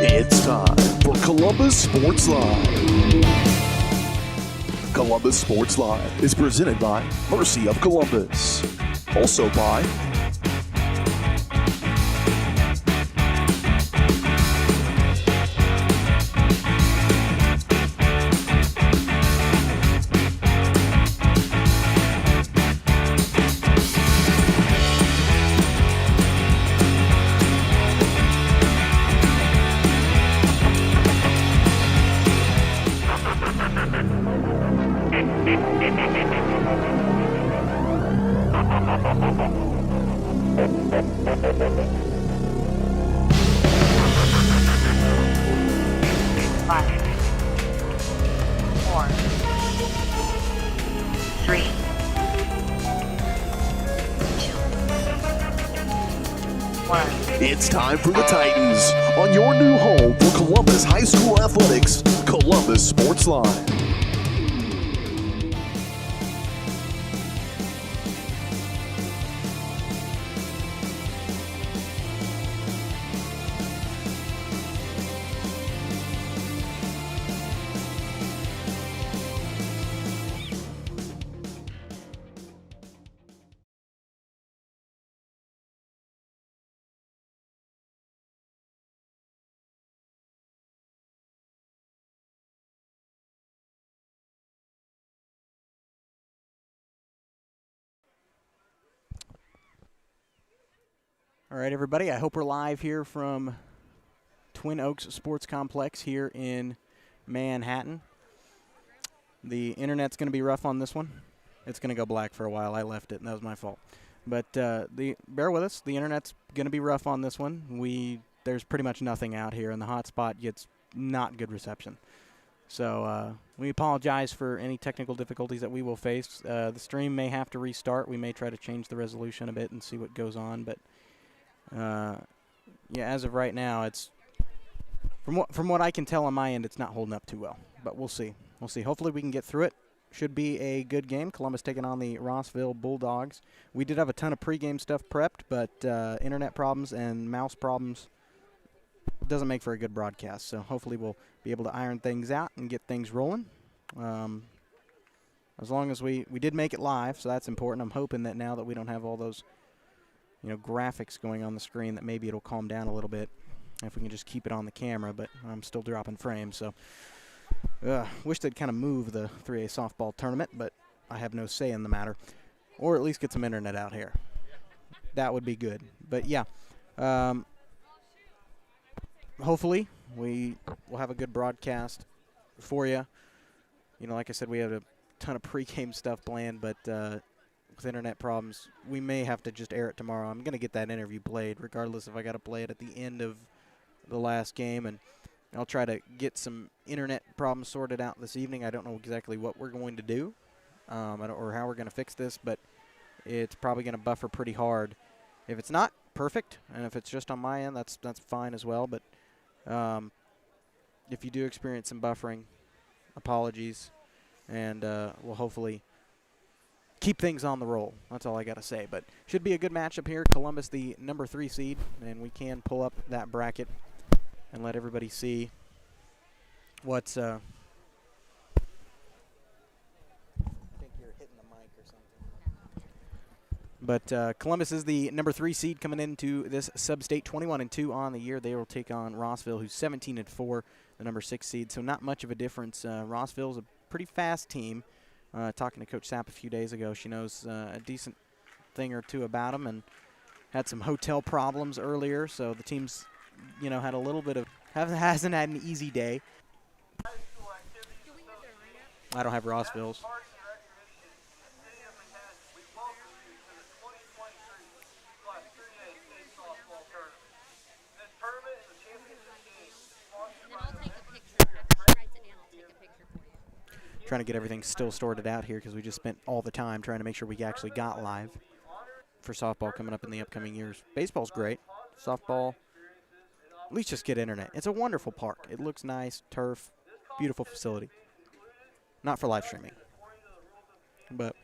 It's time for Columbus Sports Live. Columbus Sports Live is presented by Mercy of Columbus. Also by It's time for the Titans on your new home for Columbus High School Athletics, Columbus Sports Live. All right, everybody, I hope we're live here from Twin Oaks Sports Complex here in Manhattan. The internet's going to be rough on this one. It's going to go black for a while. I left it, and that was my fault. But bear with us. The internet's going to be rough on this one. There's pretty much nothing out here, and the hotspot gets not good reception. So we apologize for any technical difficulties that we will face. The stream may have to restart. We may try to change the resolution a bit and see what goes on, but yeah, as of right now, it's from what I can tell on my end, it's not holding up too well. But we'll see. We'll see. Hopefully we can get through it. Should be a good game. Columbus taking on the Rossville Bulldogs. We did have a ton of pregame stuff prepped, but internet problems and mouse problems doesn't make for a good broadcast. So hopefully we'll be able to iron things out and get things rolling. As long as we did make it live, so that's important. I'm hoping that now that we don't have all those graphics going on the screen, that maybe it'll calm down a little bit if we can just keep it on the camera, but I'm still dropping frames, so wish they'd kind of move the 3A softball tournament, but I have no say in the matter, or at least get some internet out here. That would be good. But yeah, hopefully we will have a good broadcast for you. Like I said, we have a ton of pregame stuff planned, but with internet problems, we may have to just air it tomorrow. I'm going to get that interview played, regardless if I got to play it at the end of the last game, and I'll try to get some internet problems sorted out this evening. I don't know exactly what we're going to do or how we're going to fix this, but it's probably going to buffer pretty hard. If it's not perfect, and if it's just on my end, that's fine as well, but if you do experience some buffering, apologies, and we'll hopefully keep things on the roll. That's all I got to say. But should be a good matchup here. Columbus, the number 3 seed, and we can pull up that bracket and let everybody see what's. I think you're hitting the mic or something. But Columbus is the number 3 seed coming into this sub-state, 21-2 on the year. They will take on Rossville, who's 17-4, the number 6 seed. So not much of a difference. Rossville's a pretty fast team. Talking to Coach Sapp a few days ago, she knows a decent thing or two about them and had some hotel problems earlier, so the team's, had a little bit of, hasn't had an easy day. I don't have Rossville's. Trying to get everything still sorted out here because we just spent all the time trying to make sure we actually got live for softball coming up in the upcoming years. Baseball's great. Softball, at least just get internet. It's a wonderful park. It looks nice, turf, beautiful facility. Not for live streaming, but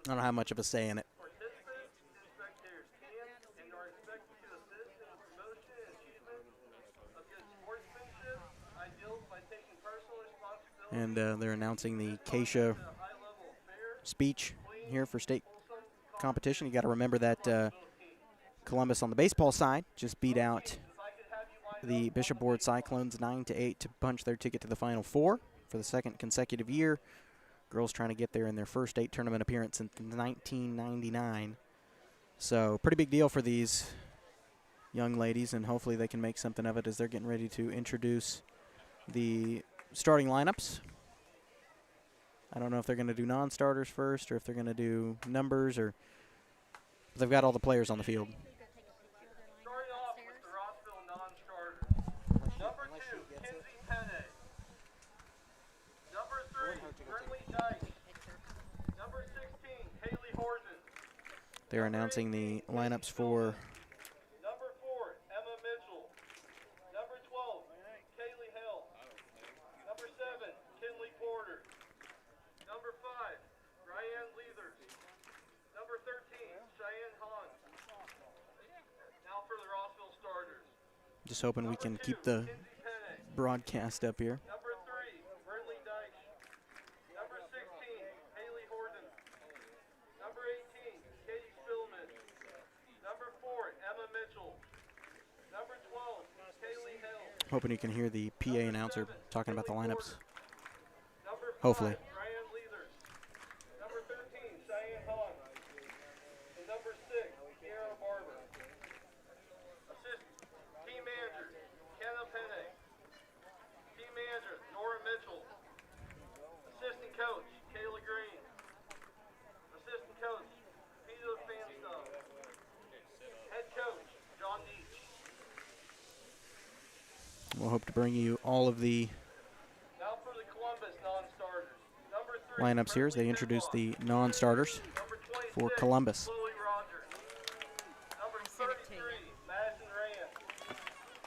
I don't have much of a say in it. And they're announcing the KSHSAA speech here for state competition. You got to remember that Columbus on the baseball side just beat out the Bishop Ward Cyclones 9-8 to punch their ticket to the Final Four for the second consecutive year. Girls trying to get there in their first state tournament appearance since 1999. So pretty big deal for these young ladies, and hopefully they can make something of it as they're getting ready to introduce the starting lineups. I don't know if they're going to do non-starters first or if they're going to do numbers, or they've got all the players on the field. Starting off with the Rossville non-starters. Number 2, Kinsey Penne. Number 3, Brinley Dyke. Number 16, Haley Horton. They're announcing the lineups for Number 4, Emma Mitchell. Number 12, Kaylee Hill. Number 7, Kinley Porter. Number 5, Ryan Leathers. Number 13, Cheyenne Hahn. Now for the Rossville starters. just hoping we can keep the broadcast up here. Number 3, Brinley Dyke. Number 16, Haley Horton. Number 18, Katie Spillman. Number 4, Emma Mitchell. Number 12, Kaylee Hill. Hoping you can hear the PA announcer talking about the lineups. Number 5, Hopefully. Ryan Leathers. Number 13, Cheyenne Hahn. And number 6, Kiara Barber. Assistant team manager, Kenna Penne. Team manager, Nora Mitchell. Assistant coach, Kayla Green. Assistant coach, Peter Fanstone. Head coach, John Deach. We'll hope to bring you all of the Now for the Columbus non-starters. Number 3, lineups here as they introduce the non-starters Number 26, for Columbus. Chloe Rogers. Number 33, Madison Rand.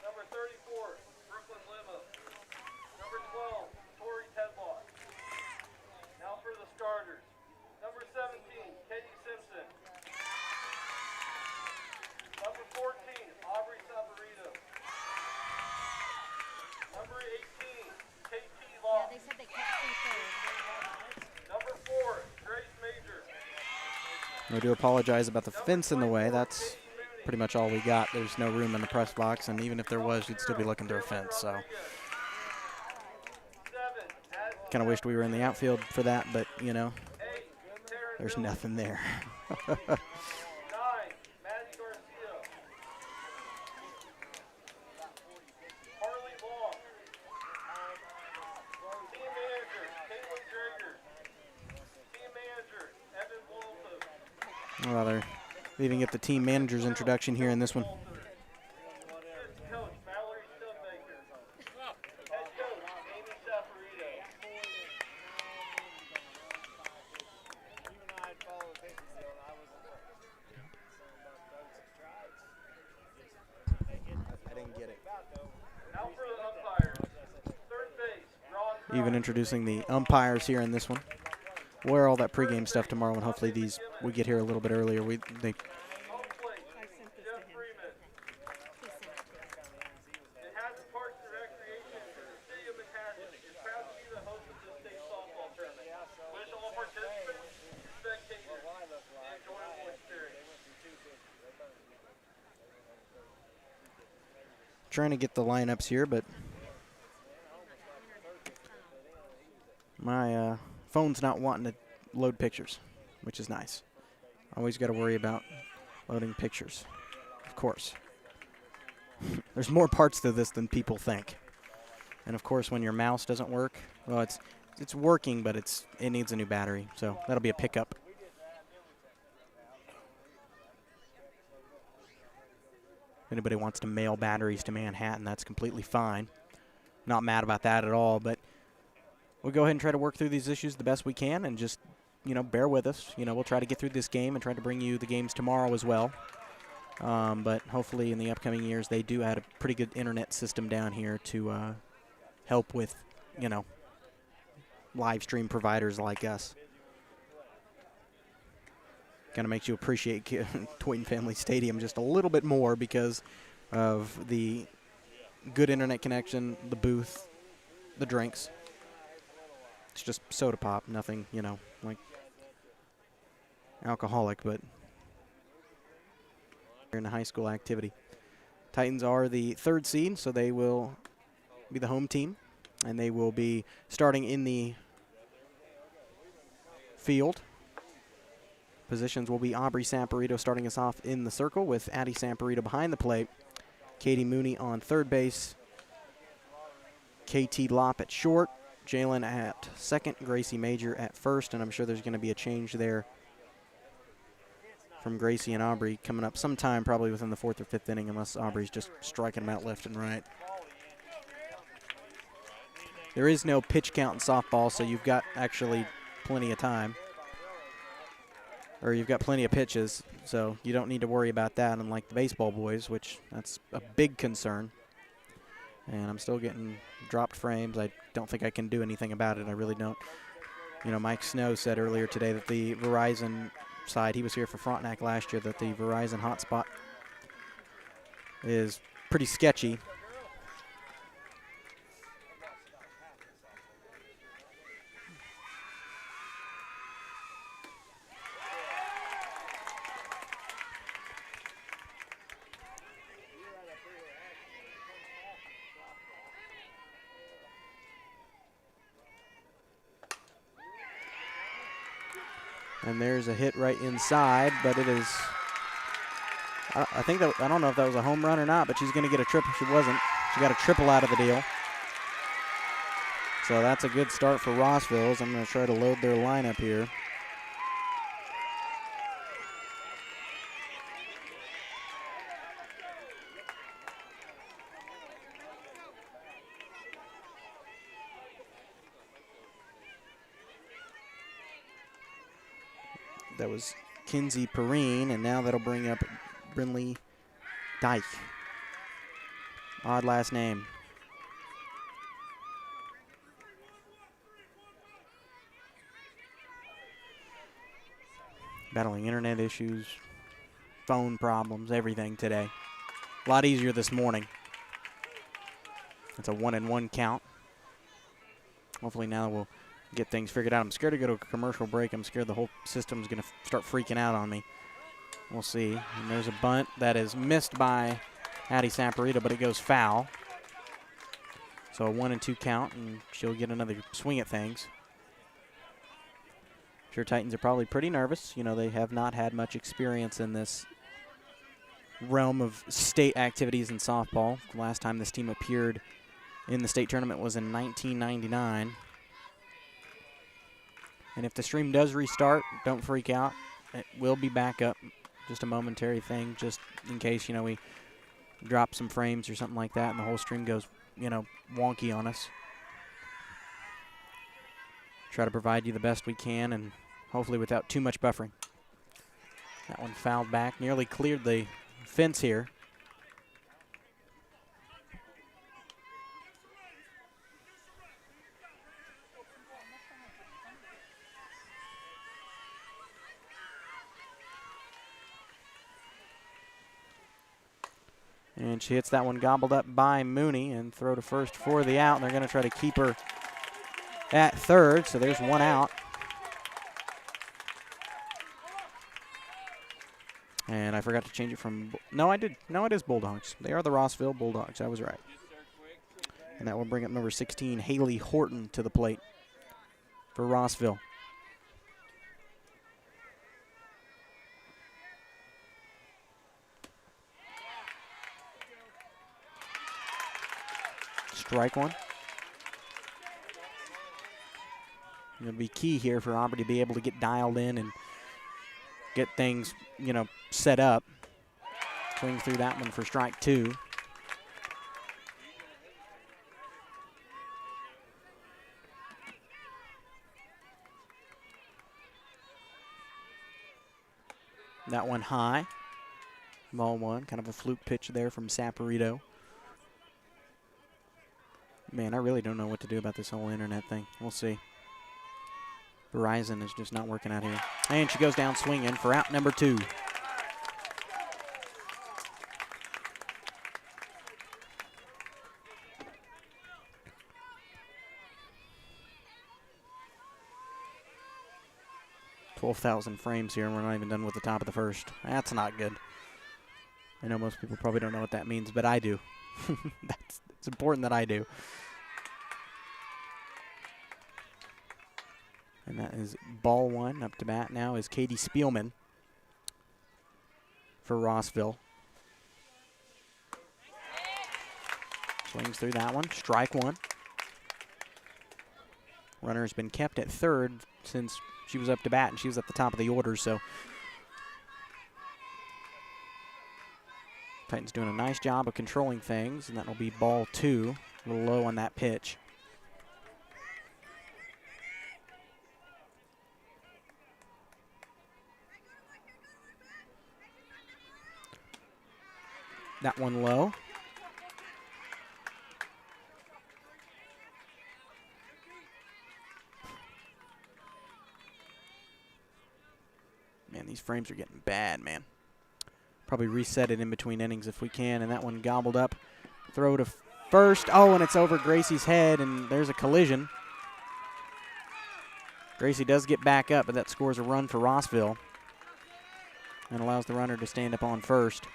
Number 34, Brooklyn Lima. Number 12, Tori Tedlock. Now for the starters. Number 17, Katie Simpson. Number 14, Aubrey Savarito. Number 18, KT Law. Yeah, they said they kept things. Number 4, Grace Major. I do apologize about the fence in the way. That's pretty much all we got. There's no room in the press box, and even if there was, you'd still be looking through a fence. So 7, kind of wished we were in the outfield for that, but, you know, 8, Taryn there's Miller. nothing there. 9, Maddie Garcia. Harley Long. Team manager, Caitlin Drager. Team manager, Evan Wolfe. Well, they're leaving it the team manager's introduction here in this one. Assistant coach, Mallory Stubaker. Head coach, Amy Safarito. I didn't get it. Now for the umpires. Third base, Ron Even introducing the umpires here in this one. We'll wear all that pregame stuff tomorrow, and hopefully we get here a little bit earlier. They Home plate, Jeff Freeman. Manhattan Parks and Recreation for the city of Manhattan is proud to be the host of this state softball tournament. Wish all participants, spectators, an enjoyable experience. trying to get the lineups here, but my phone's not wanting to load pictures, which is nice. Always got to worry about loading pictures, of course. There's more parts to this than people think. And of course, when your mouse doesn't work, well, it's working, but it needs a new battery, so that'll be a pickup. If anybody wants to mail batteries to Manhattan, that's completely fine. Not mad about that at all, but we'll go ahead and try to work through these issues the best we can, and just, bear with us. We'll try to get through this game and try to bring you the games tomorrow as well. But hopefully in the upcoming years, they do add a pretty good internet system down here to help with, live stream providers like us. Kind of makes you appreciate Toyton Family Stadium just a little bit more because of the good internet connection, the booth, the drinks. It's just soda pop, nothing, you know, like alcoholic, but in a high school activity. Titans are the 3rd seed, so they will be the home team, and they will be starting in the field. Positions will be Aubrey Samperito starting us off in the circle with Addie Samperito behind the plate, Katie Mooney on third base, KT Lopp at short, Jalen at second, Gracie Major at first, and I'm sure there's going to be a change there from Gracie and Aubrey coming up sometime probably within the 4th or 5th inning, unless Aubrey's just striking them out left and right. There is no pitch count in softball, so you've got actually plenty of time. Or you've got plenty of pitches, so you don't need to worry about that, unlike the baseball boys, which that's a big concern. And I'm still getting dropped frames. I don't think I can do anything about it. I really don't. You know, Mike Snow said earlier today that the Verizon side, he was here for Frontenac last year, that the Verizon hotspot is pretty sketchy. And there's a hit right inside, but it is, I think that, I don't know if that was a home run or not, but she's going to get a triple. She wasn't. She got a triple out of the deal. So that's a good start for Rossville. I'm going to try to load their lineup here. That was Kinsey Perrine, and now that'll bring up Brinley Dyke. Odd last name. Battling internet issues, phone problems, everything today. A lot easier this morning. It's a 1-1 count. Hopefully now we'll get things figured out. I'm scared to go to a commercial break. I'm scared the whole system's going to start freaking out on me. We'll see. And there's a bunt that is missed by Addie Samperito, but it goes foul. So a 1-2 count, and she'll get another swing at things. Sure, Titans are probably pretty nervous. You know, they have not had much experience in this realm of state activities in softball. The last time this team appeared in the state tournament was in 1999. And if the stream does restart, don't freak out. It will be back up. Just a momentary thing, just in case, you know, we drop some frames or something like that and the whole stream goes, you know, wonky on us. Try to provide you the best we can and hopefully without too much buffering. That one fouled back, nearly cleared the fence here. And she hits that one gobbled up by Mooney and throw to first for the out. And they're going to try to keep her at third, so there's one out. And I forgot to change it from, no, I did. No, it is Bulldogs. They are the Rossville Bulldogs. I was right. And that will bring up number 16, Haley Horton, to the plate for Rossville. Strike one. It'll be key here for Aubrey to be able to get dialed in and get things, you know, set up. Swing through that one for strike two. That one high. Ball one, kind of a fluke pitch there from Samperito. Man, I really don't know what to do about this whole internet thing. We'll see. Verizon is just not working out here. And she goes down swinging for out number two. 12,000 frames here, and we're not even done with the top of the first. That's not good. I know most people probably don't know what that means, but I do. It's important that I do. And that is ball one. Up to bat now is Katie Spielman for Rossville. Swings through that one. Strike one. Runner's been kept at third since she was up to bat, and she was at the top of the order, so Titans doing a nice job of controlling things, and that will be ball two. A little low on that pitch. That one low. Man, these frames are getting bad, man. Probably reset it in between innings if we can, and that one gobbled up. Throw to first. Oh, and it's over Gracie's head, and there's a collision. Gracie does get back up, but that scores a run for Rossville and allows the runner to stand up on first.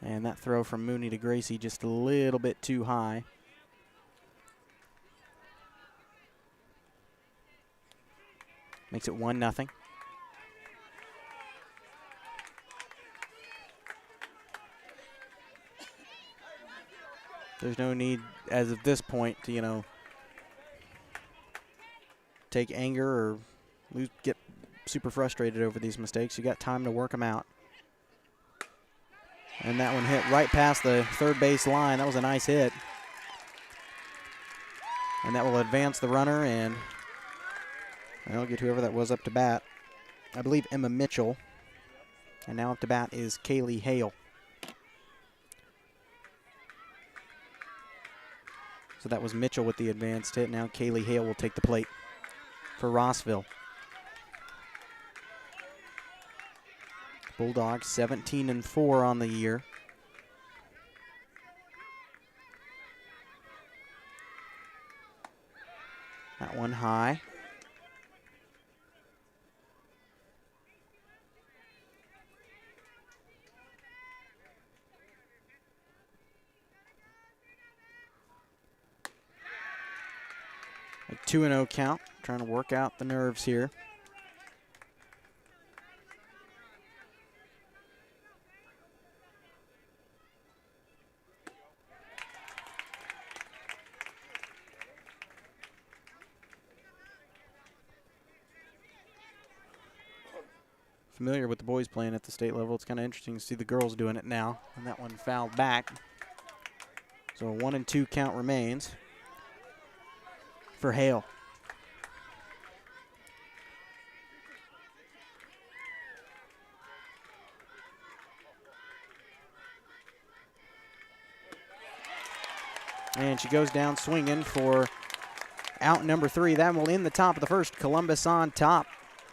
And that throw from Mooney to Gracie just a little bit too high. Makes it 1-0. There's no need, as of this point, to, take anger or get super frustrated over these mistakes. You got time to work them out. And that one hit right past the third base line. That was a nice hit. And that will advance the runner, and I'll get whoever that was up to bat. I believe Emma Mitchell. And now up to bat is Kaylee Hale. So that was Mitchell with the advanced hit. Now Kaylee Hale will take the plate for Rossville. Bulldogs 17-4 on the year. That one high. A 2-0 count, trying to work out the nerves here. Familiar with the boys playing at the state level. It's kind of interesting to see the girls doing it now. And that one fouled back. So a 1-2 count remains for Hale. And she goes down swinging for out number 3. That will end the top of the first. Columbus on top.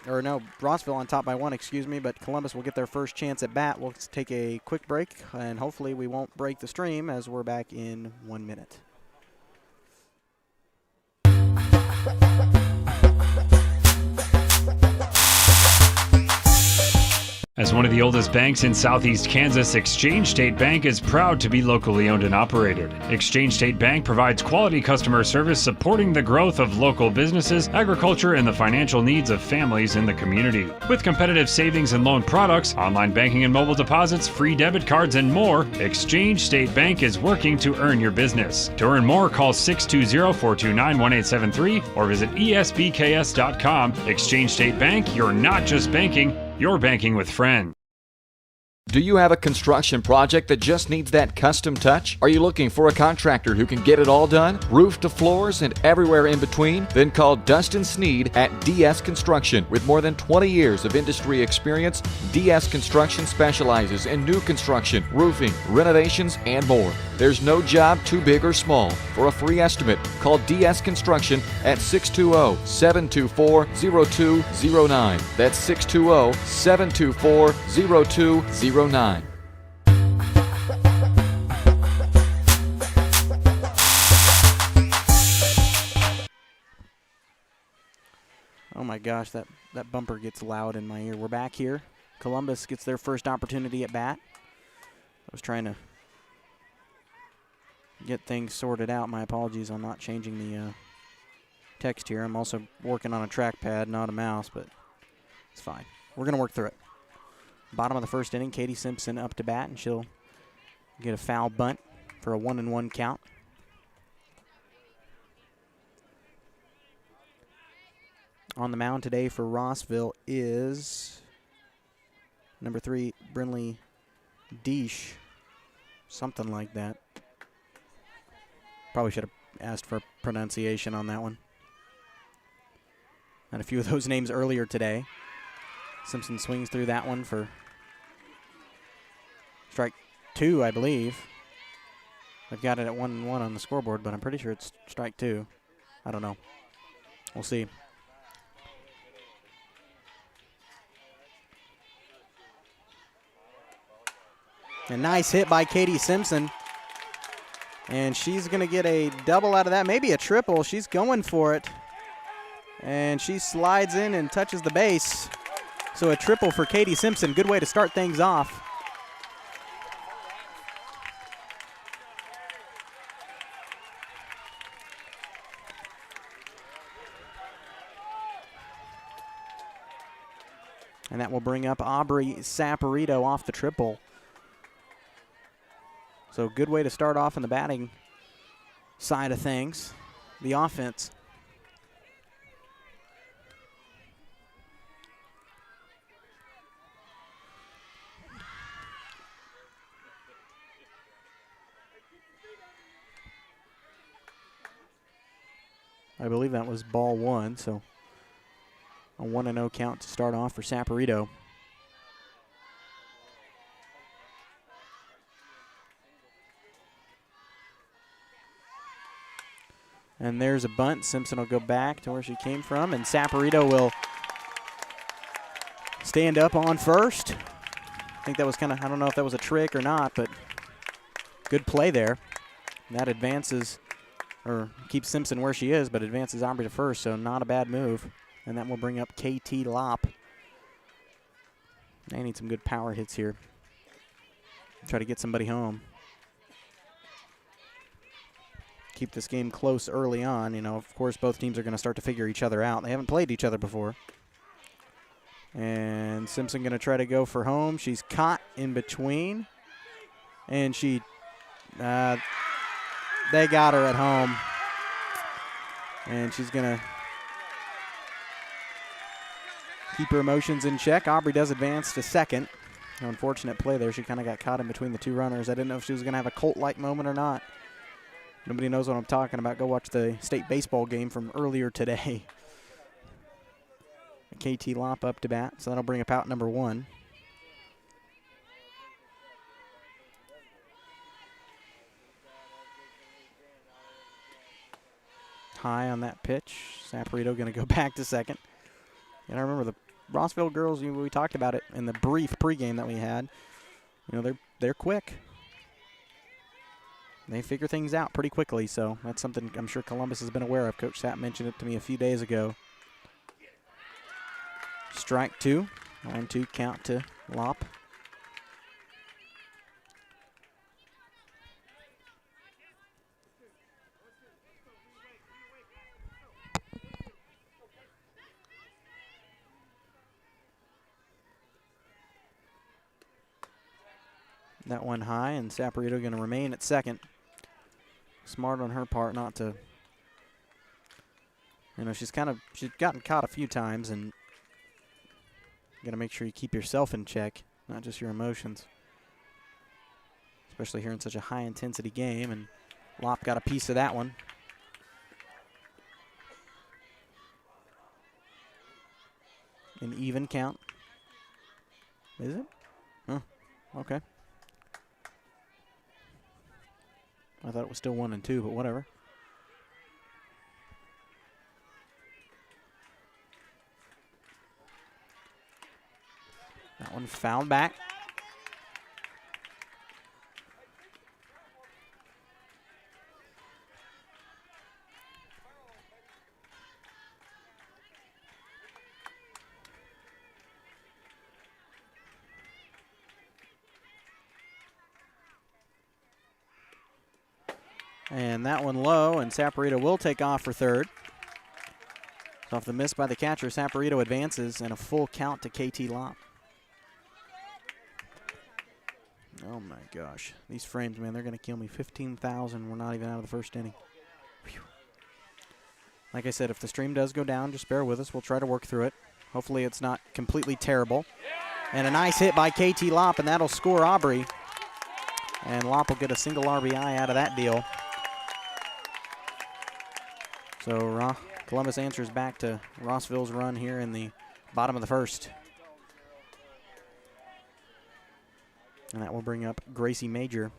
Or no, Rossville on top by 1, excuse me, but Columbus will get their first chance at bat. We'll take a quick break, and hopefully we won't break the stream as we're back in 1 minute. As one of the oldest banks in southeast Kansas, Exchange State Bank is proud to be locally owned and operated. Exchange State Bank provides quality customer service supporting the growth of local businesses, agriculture, and the financial needs of families in the community. With competitive savings and loan products, online banking and mobile deposits, free debit cards, and more, Exchange State Bank is working to earn your business. To earn more, call 620-429-1873 or visit esbks.com. Exchange State Bank, you're not just banking, you're banking with friends. Do you have a construction project that just needs that custom touch? Are you looking for a contractor who can get it all done? Roof to floors and everywhere in between? Then call Dustin Sneed at DS Construction. With more than 20 years of industry experience, DS Construction specializes in new construction, roofing, renovations, and more. There's no job too big or small. For a free estimate, call DS Construction at 620-724-0209. That's 620-724-0209. Oh my gosh, that bumper gets loud in my ear. We're back here. Columbus gets their first opportunity at bat. I was trying to get things sorted out. My apologies on not changing the text here. I'm also working on a trackpad, not a mouse, but it's fine. We're going to work through it. Bottom of the first inning, Katie Simpson up to bat, and she'll get a foul bunt for a 1-1 count. On the mound today for Rossville is number 3, Brinley Deesh. Something like that. Probably should have asked for pronunciation on that one. And a few of those names earlier today. Simpson swings through that one for strike 2, I believe. I've got it at 1-1 on the scoreboard, but I'm pretty sure it's strike 2. I don't know. We'll see. A nice hit by Katie Simpson. And she's going to get a double out of that, maybe a triple. She's going for it. And she slides in and touches the base. So a triple for Katie Simpson. Good way to start things off. And that will bring up Aubrey Saporito off the triple. So good way to start off in the batting side of things. The offense. I believe that was ball 1, so a 1-0 count to start off for Saporito. And there's a bunt. Simpson will go back to where she came from, and Saporito will stand up on first. I think that was kind of, I don't know if that was a trick or not, but good play there. And that advances, or keeps Simpson where she is, but advances Aubrey to first, so not a bad move. And that will bring up KT Lopp. They need some good power hits here. Try to get somebody home. Keep this game close early on. You know, of course, both teams are going to start to figure each other out. They haven't played each other before. And Simpson going to try to go for home. She's caught in between. And she, they got her at home. And she's going to keep her emotions in check. Aubrey does advance to second. An unfortunate play there. She kind of got caught in between the two runners. I didn't know if she was going to have a Colt-like moment or not. Nobody knows what I'm talking about. Go watch the state baseball game from earlier today. KT Lopp up to bat, so that'll bring up out number 1. High on that pitch. Saporito going to go back to second. And I remember the Rossville girls, we talked about it in the brief pregame that we had. You know, they're quick. They figure things out pretty quickly, so that's something I'm sure Columbus has been aware of. Coach Sapp mentioned it to me a few days ago. Strike 2. 1-2 count to Lopp. That one high, and Saporito going to remain at second. Smart on her part not to, you know, she's gotten caught a few times, and you got to make sure you keep yourself in check, not just your emotions. Especially here in such a high intensity game, and Lopp got a piece of that one. An even count. Is it? Oh, okay. I thought it was still 1-2, but whatever. That one fouled back. And that one low, and Saporito will take off for third. So off the miss by the catcher, Saporito advances, and a full count to KT Lopp. Oh my gosh. These frames, man, they're going to kill me. 15,000. We're not even out of the first inning. Whew. Like I said, if the stream does go down, just bear with us. We'll try to work through it. Hopefully it's not completely terrible. And a nice hit by KT Lopp, and that'll score Aubrey. And Lopp will get a single RBI out of that deal. So Columbus answers back to Rossville's run here in the bottom of the first. And that will bring up Gracie Major.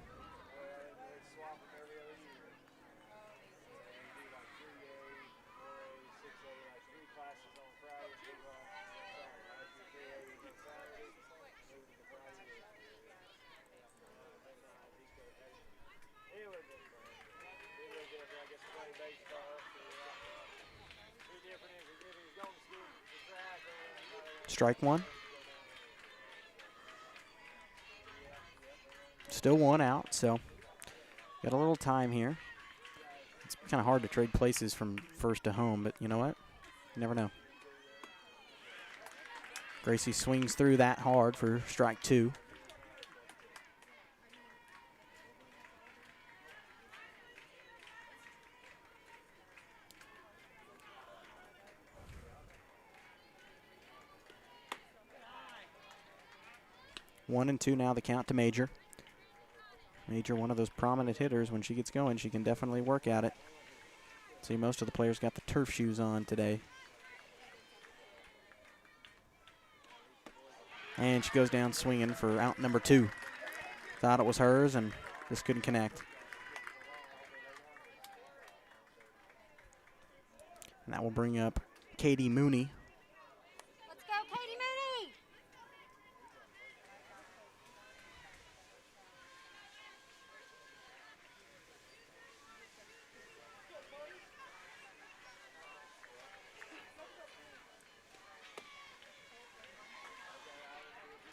Strike one. Still one out, so got a little time here. It's kind of hard to trade places from first to home, but you know what? You never know. Gracie swings through that hard for strike two. One and two now, the count to Major. Major, one of those prominent hitters. When she gets going, she can definitely work at it. See, most of the players got the turf shoes on today. And she goes down swinging for out number two. Thought it was hers and just couldn't connect. And that will bring up Katie Mooney. Let's go, Katie Mooney!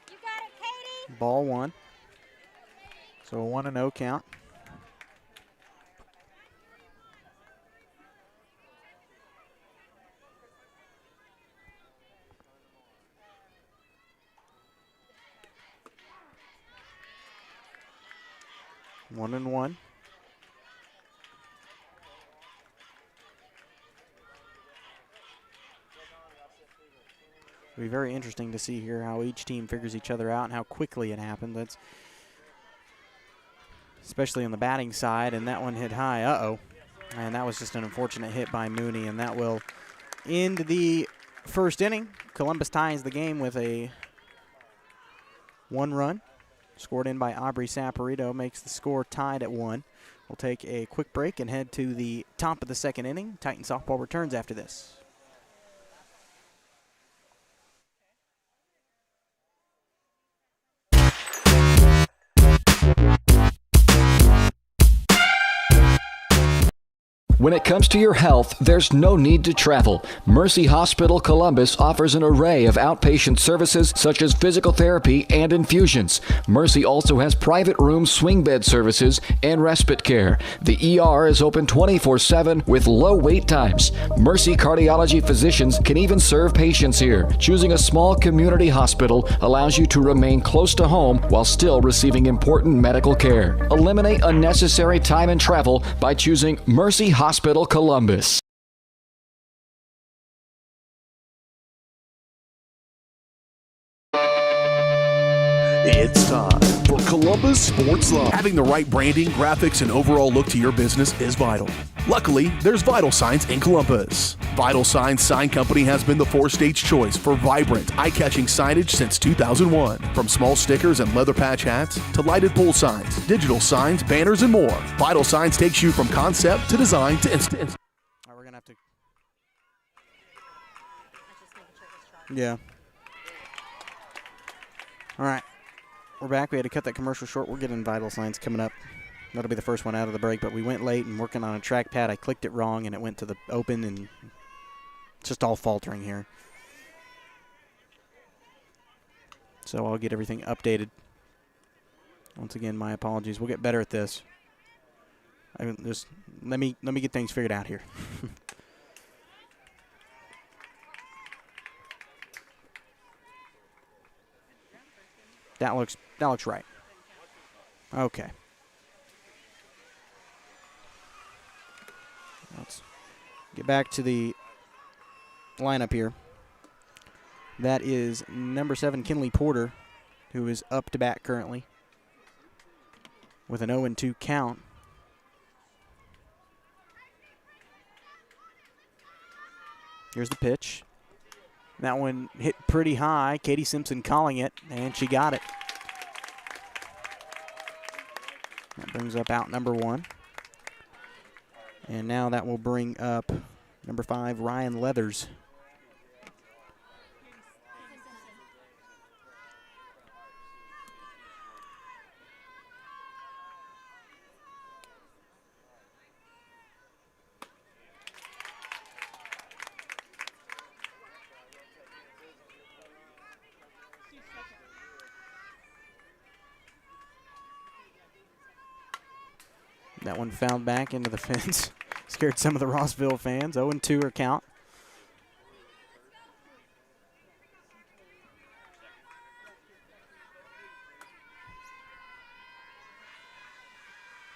You got it, Katie! Ball one. So a 1-0 count. One and one. It'll be very interesting to see here how each team figures each other out and how quickly it happened. That's especially on the batting side, and that one hit high. Uh-oh. And that was just an unfortunate hit by Mooney, and that will end the first inning. Columbus ties the game with a 1 run. Scored in by Aubrey Saporito, makes the score tied at 1. We'll take a quick break and head to the top of the second inning. Titan softball returns after this. When it comes to your health, there's no need to travel. Mercy Hospital Columbus offers an array of outpatient services such as physical therapy and infusions. Mercy also has private room swing bed services and respite care. The ER is open 24/7 with low wait times. Mercy cardiology physicians can even serve patients here. Choosing a small community hospital allows you to remain close to home while still receiving important medical care. Eliminate unnecessary time and travel by choosing Mercy Hospital Columbus. It's time for Columbus Sports Live. Having the right branding, graphics, and overall look to your business is vital. Luckily, there's Vital Signs in Columbus. Vital Signs Sign Company has been the four-stage choice for vibrant, eye-catching signage since 2001. From small stickers and leather patch hats to lighted pole signs, digital signs, banners, and more, Vital Signs takes you from concept to design to instant. All right, we're going to have to. Yeah. All right. We're back. We had to cut that commercial short. We're getting Vital Signs coming up. That'll be the first one out of the break, but we went late and working on a trackpad. I clicked it wrong, and it went to the open, and it's just all faltering here. So I'll get everything updated. Once again, my apologies. We'll get better at this. Just let me get things figured out here. That looks right. Okay. Let's get back to the lineup here. That is number 7, Kinley Porter, who is up to bat currently with an 0-2 count. Here's the pitch. That one hit pretty high. Katie Simpson calling it, and she got it. That brings up out number 1. And now that will bring up number 5, Ryan Leathers. That one fouled back into the fence. Scared some of the Rossville fans. 0-2 her count.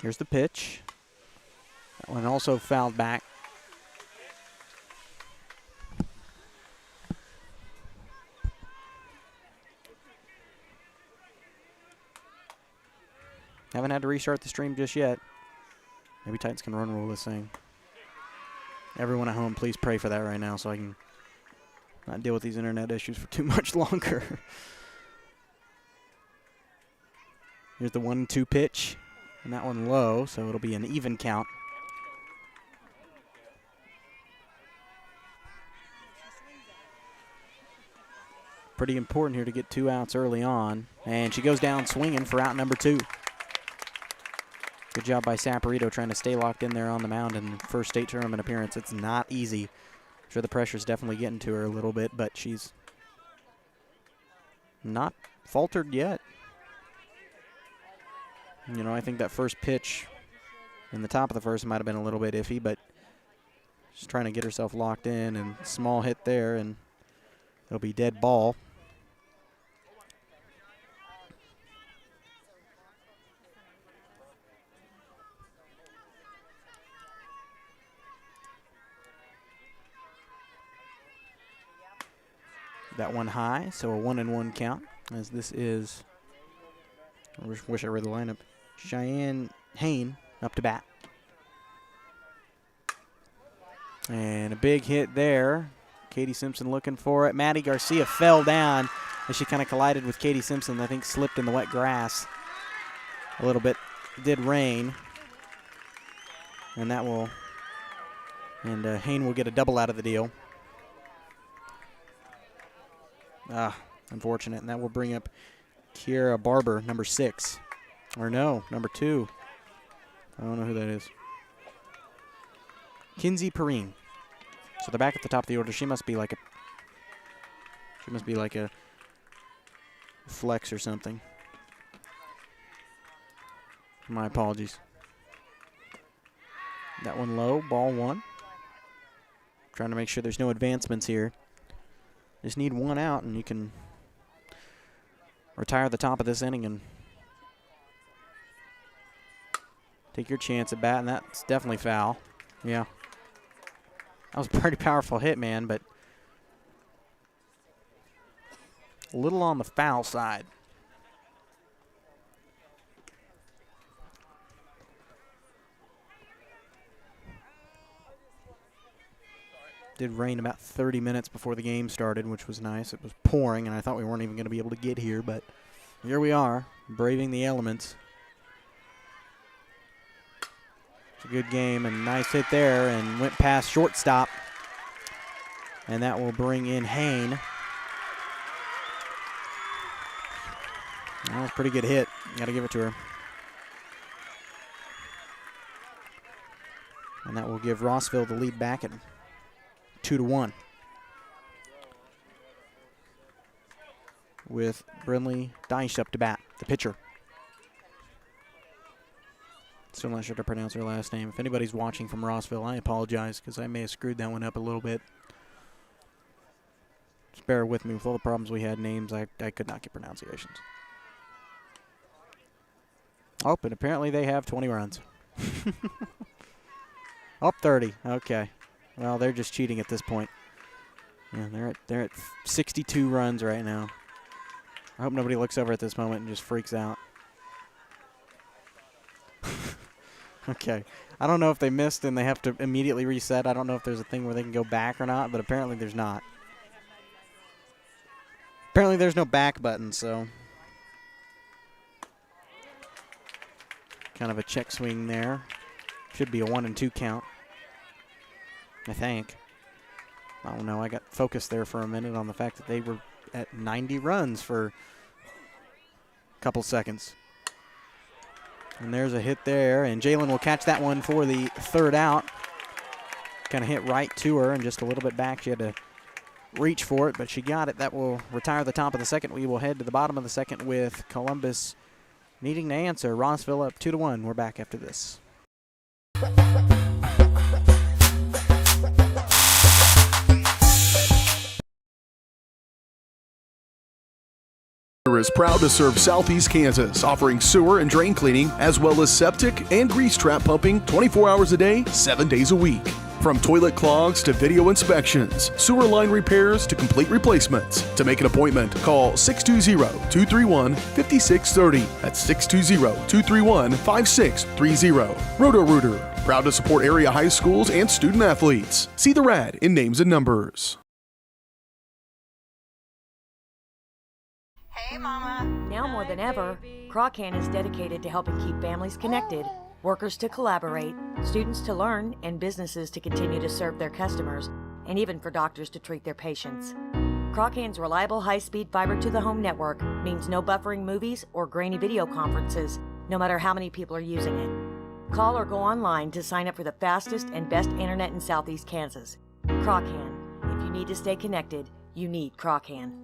Here's the pitch. That one also fouled back. Haven't had to restart the stream just yet. Maybe Titans can run rule this thing. Everyone at home, please pray for that right now so I can not deal with these internet issues for too much longer. Here's the 1-2 pitch. And that one low, so it'll be an even count. Pretty important here to get 2 outs early on. And she goes down swinging for out number 2. Good job by Saporito trying to stay locked in there on the mound in the first state tournament appearance. It's not easy. I'm sure the pressure's definitely getting to her a little bit, but she's not faltered yet. You know, I think that first pitch in the top of the first might have been a little bit iffy, but she's trying to get herself locked in, and small hit there, and it'll be dead ball. That one high, so a 1-1 count, as this is, I wish I read the lineup, Cheyenne Hain up to bat. And a big hit there. Katie Simpson looking for it. Maddie Garcia fell down as she kind of collided with Katie Simpson. I think slipped in the wet grass a little bit. It did rain. And that will, and Hain will get a double out of the deal. Unfortunate. And that will bring up Kiera Barber, number 6. Or no, number 2. I don't know who that is. Kinsey Perrine. So they're back at the top of the order. She must be like a flex or something. My apologies. That one low, ball 1. Trying to make sure there's no advancements here. Just need 1 out and you can retire the top of this inning and take your chance at bat, and that's definitely foul. Yeah. That was a pretty powerful hit, man, but a little on the foul side. Did rain about 30 minutes before the game started, which was nice. It was pouring, and I thought we weren't even going to be able to get here, but here we are, braving the elements. It's a good game, and nice hit there, and went past shortstop. And that will bring in Hain. That was a pretty good hit. Got to give it to her. And that will give Rossville the lead back at 2-1. With Brinley Deisch up to bat, the pitcher. Still not sure to pronounce her last name. If anybody's watching from Rossville, I apologize because I may have screwed that one up a little bit. Just bear with me with all the problems we had. Names, I could not get pronunciations. Oh, and apparently they have 20 runs. Oh, 30. Okay. Well, they're just cheating at this point. Yeah, they're at 62 runs right now. I hope nobody looks over at this moment and just freaks out. Okay. I don't know if they missed and they have to immediately reset. I don't know if there's a thing where they can go back or not, but apparently there's not. Apparently there's no back button, so kind of a check swing there. Should be a 1-2 count, I think. I don't know. I got focused there for a minute on the fact that they were at 90 runs for a couple seconds. And there's a hit there, and Jalen will catch that one for the third out. Kind of hit right to her and just a little bit back. She had to reach for it, but she got it. That will retire the top of the second. We will head to the bottom of the second with Columbus needing to answer. Rossville up 2-1. We're back after this. Is proud to serve Southeast Kansas, offering sewer and drain cleaning, as well as septic and grease trap pumping 24 hours a day, 7 days a week. From toilet clogs to video inspections, sewer line repairs to complete replacements. To make an appointment, call 620-231-5630. That's 620-231-5630. Roto-Rooter, proud to support area high schools and student athletes. See the rad in names and numbers. Hey, Mama. Now more than ever, Crocan is dedicated to helping keep families connected, workers to collaborate, students to learn, and businesses to continue to serve their customers, and even for doctors to treat their patients. Crocan's reliable high-speed fiber-to-the-home network means no buffering movies or grainy video conferences, no matter how many people are using it. Call or go online to sign up for the fastest and best internet in Southeast Kansas. Crocan. If you need to stay connected, you need Crocan.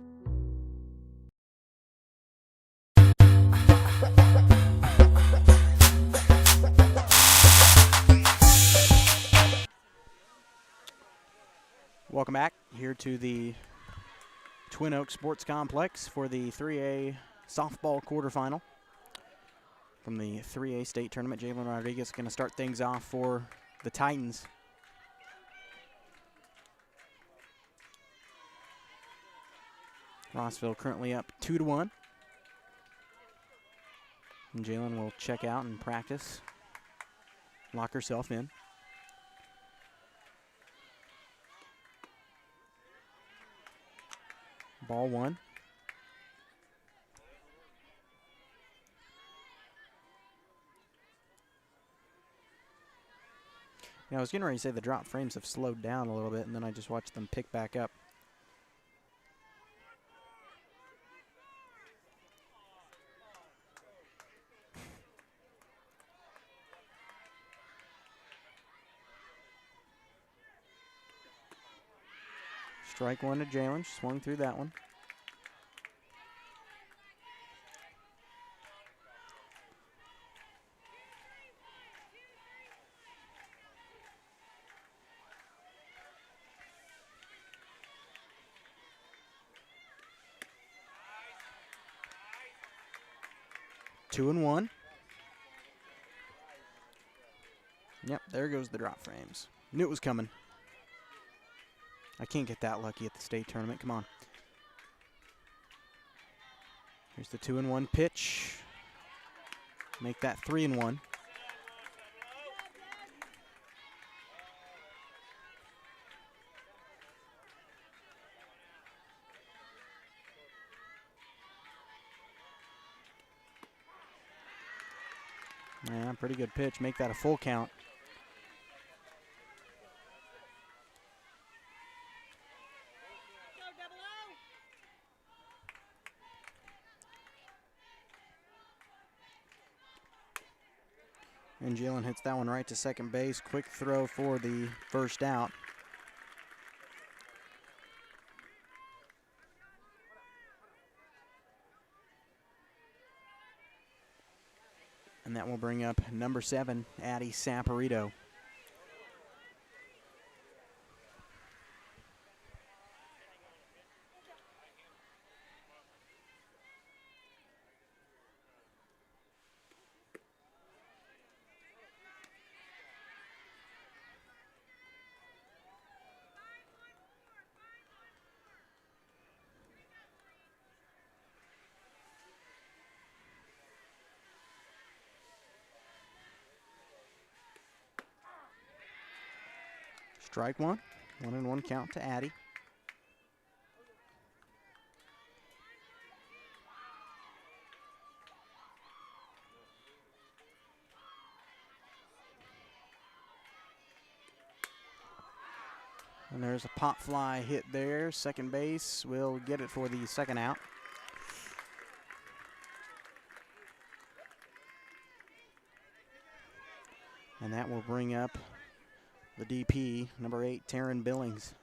Welcome back here to the Twin Oaks Sports Complex for the 3A softball quarterfinal from the 3A state tournament. Jalen Rodriguez is going to start things off for the Titans. Rossville currently up 2-1. And Jalen will check out and practice, lock herself in. Ball one. Yeah, I was getting ready to say the drop frames have slowed down a little bit, and then I just watched them pick back up. Strike one to Jalen. She swung through that one. Two and one. Yep, there goes the drop frames. Knew it was coming. I can't get that lucky at the state tournament. Come on. Here's the 2-1 pitch. Make that 3-1. Yeah, pretty good pitch. Make that a full count. And Jalen hits that one right to second base. Quick throw for the first out. And that will bring up number 7, Addie Saporito. Strike one. 1-1 count to Addie. And there's a pop fly hit there. Second base will get it for the second out. And that will bring up the DP, number 8, Taryn Billings.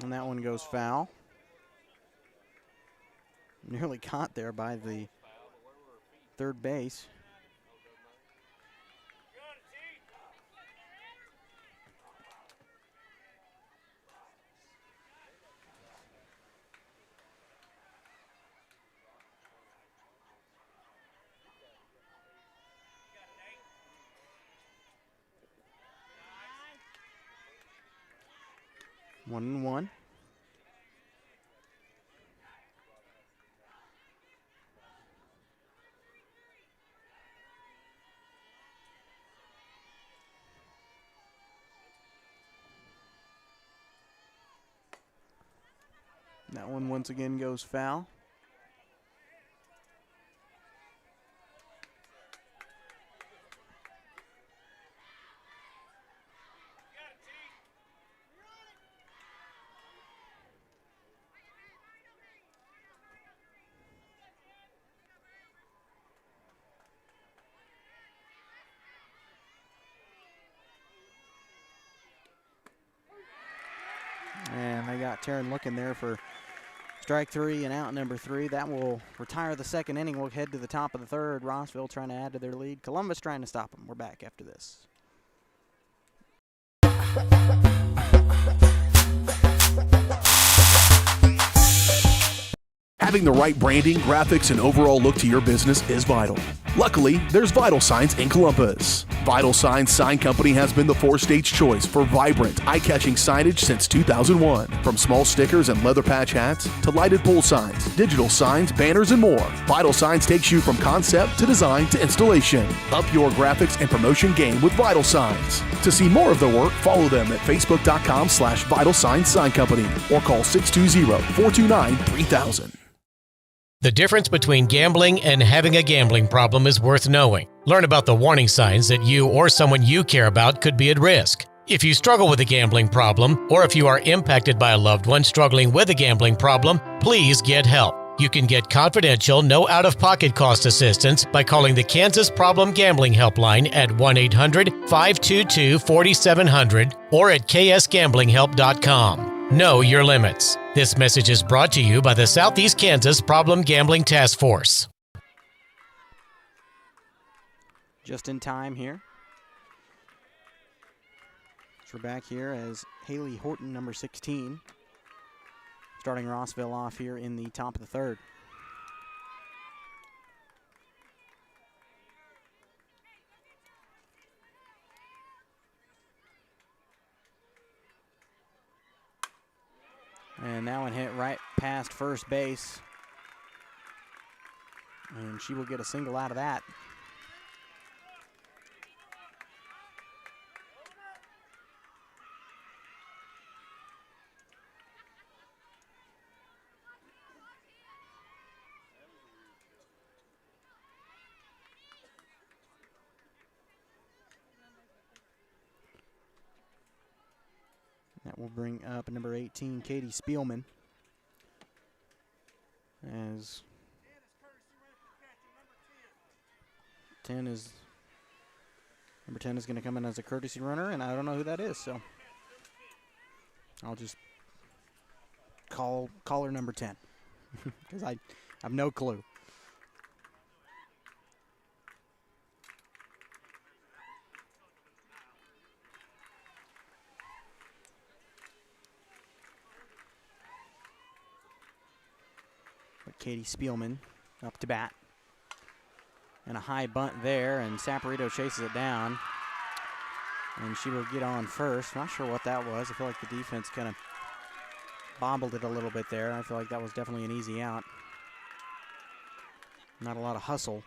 And that one goes foul. Nearly caught there by the third base. One and one. That one once again goes foul. And they got Taryn looking there for strike 3 and out number 3. That will retire the second inning. We'll head to the top of the third. Rossville trying to add to their lead. Columbus trying to stop them. We're back after this. Having the right branding, graphics, and overall look to your business is vital. Luckily, there's Vital Signs in Columbus. Vital Signs Sign Company has been the 4-state's choice for vibrant, eye-catching signage since 2001. From small stickers and leather patch hats to lighted pole signs, digital signs, banners, and more, Vital Signs takes you from concept to design to installation. Up your graphics and promotion game with Vital Signs. To see more of their work, follow them at facebook.com/Vital Signs Sign Company or call 620-429-3000. The difference between gambling and having a gambling problem is worth knowing. Learn about the warning signs that you or someone you care about could be at risk. If you struggle with a gambling problem, or if you are impacted by a loved one struggling with a gambling problem, please get help. You can get confidential, no out-of-pocket cost assistance by calling the Kansas Problem Gambling Helpline at 1-800-522-4700 or at ksgamblinghelp.com. Know your limits. This message is brought to you by the Southeast Kansas Problem Gambling Task Force. Just in time here. So we're back here as Haley Horton, number 16, starting Rossville off here in the top of the third. And that one hit right past first base. And she will get a single out of that. That will bring up number 18, Katie Spielman, as 10 is number 10 is going to come in as a courtesy runner, and I don't know who that is, so I'll just call her number 10 because I have no clue. But Katie Spielman up to bat. And a high bunt there, and Saporito chases it down. And she will get on first. Not sure what that was. I feel like the defense kind of bobbled it a little bit there. I feel like that was definitely an easy out. Not a lot of hustle.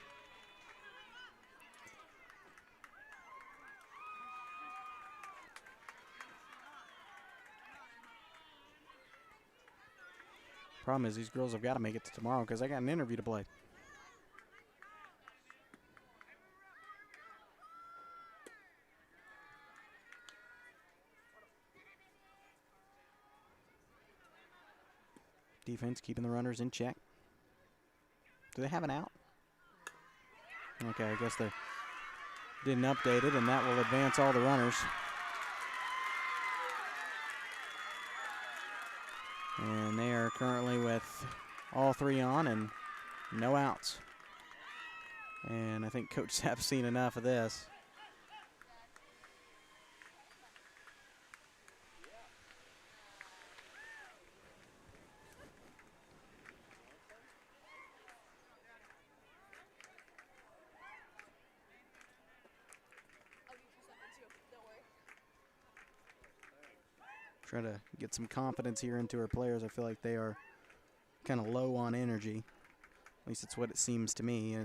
Problem is these girls have got to make it to tomorrow because I got an interview to play. Defense keeping the runners in check. Do they have an out? Okay, I guess they didn't update it, and that will advance all the runners. And they are currently with all three on and no outs. And I think Coach Sapp's seen enough of this. Try to get some confidence here into her players. I feel like they are kind of low on energy. At least it's what it seems to me.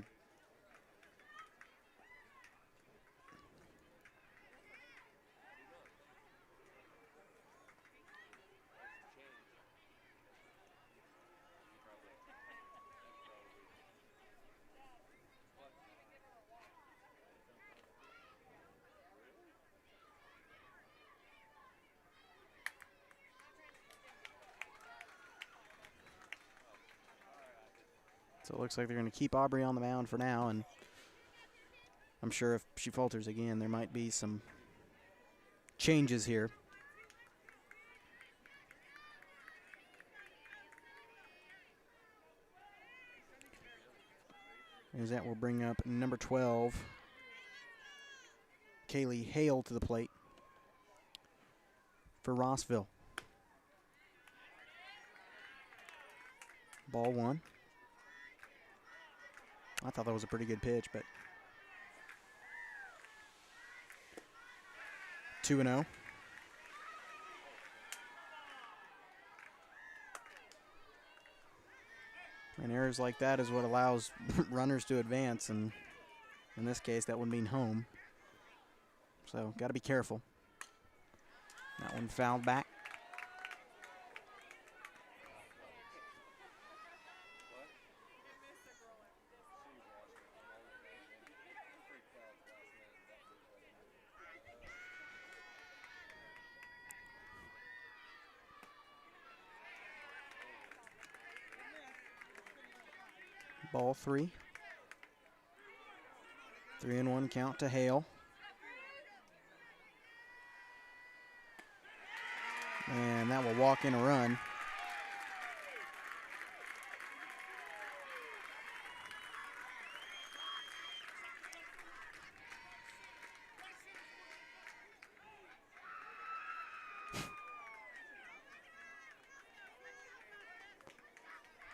So it looks like they're going to keep Aubrey on the mound for now, and I'm sure if she falters again, there might be some changes here. As that will bring up number 12, Kaylee Hale, to the plate for Rossville. Ball one. I thought that was a pretty good pitch, but 2-0. And errors like that is what allows runners to advance, and in this case, that would mean home. So, got to be careful. That one fouled back. Ball three. 3-1 count to Hale. And that will walk in a run.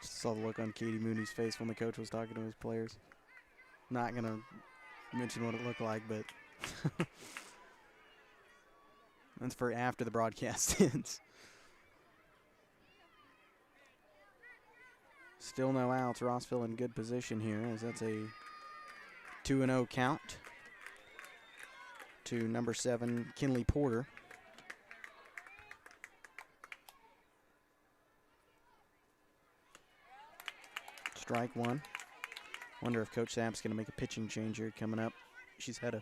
Saw the look on Katie Mooney's face when the coach was talking to his players. Not going to mention what it looked like, but that's for after the broadcast ends. Still no outs. Rossville in good position here, as that's a 2-0 count to number 7, Kinley Porter. Strike one. Wonder if Coach Sapp's going to make a pitching change here coming up. She's had a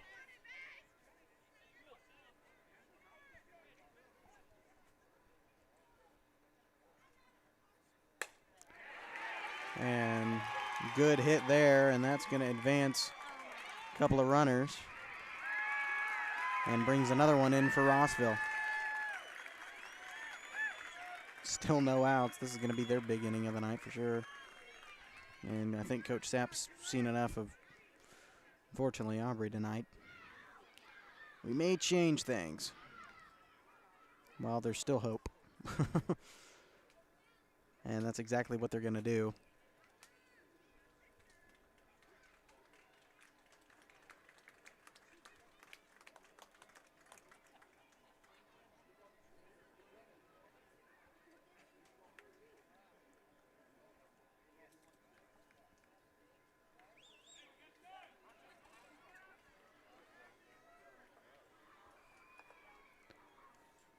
and good hit there, and that's going to advance couple of runners and brings another one in for Rossville. Still no outs. This is going to be their big inning of the night for sure. And I think Coach Sapp's seen enough of, unfortunately, Aubrey tonight. We may change things. Well, there's still hope. And that's exactly what they're going to do.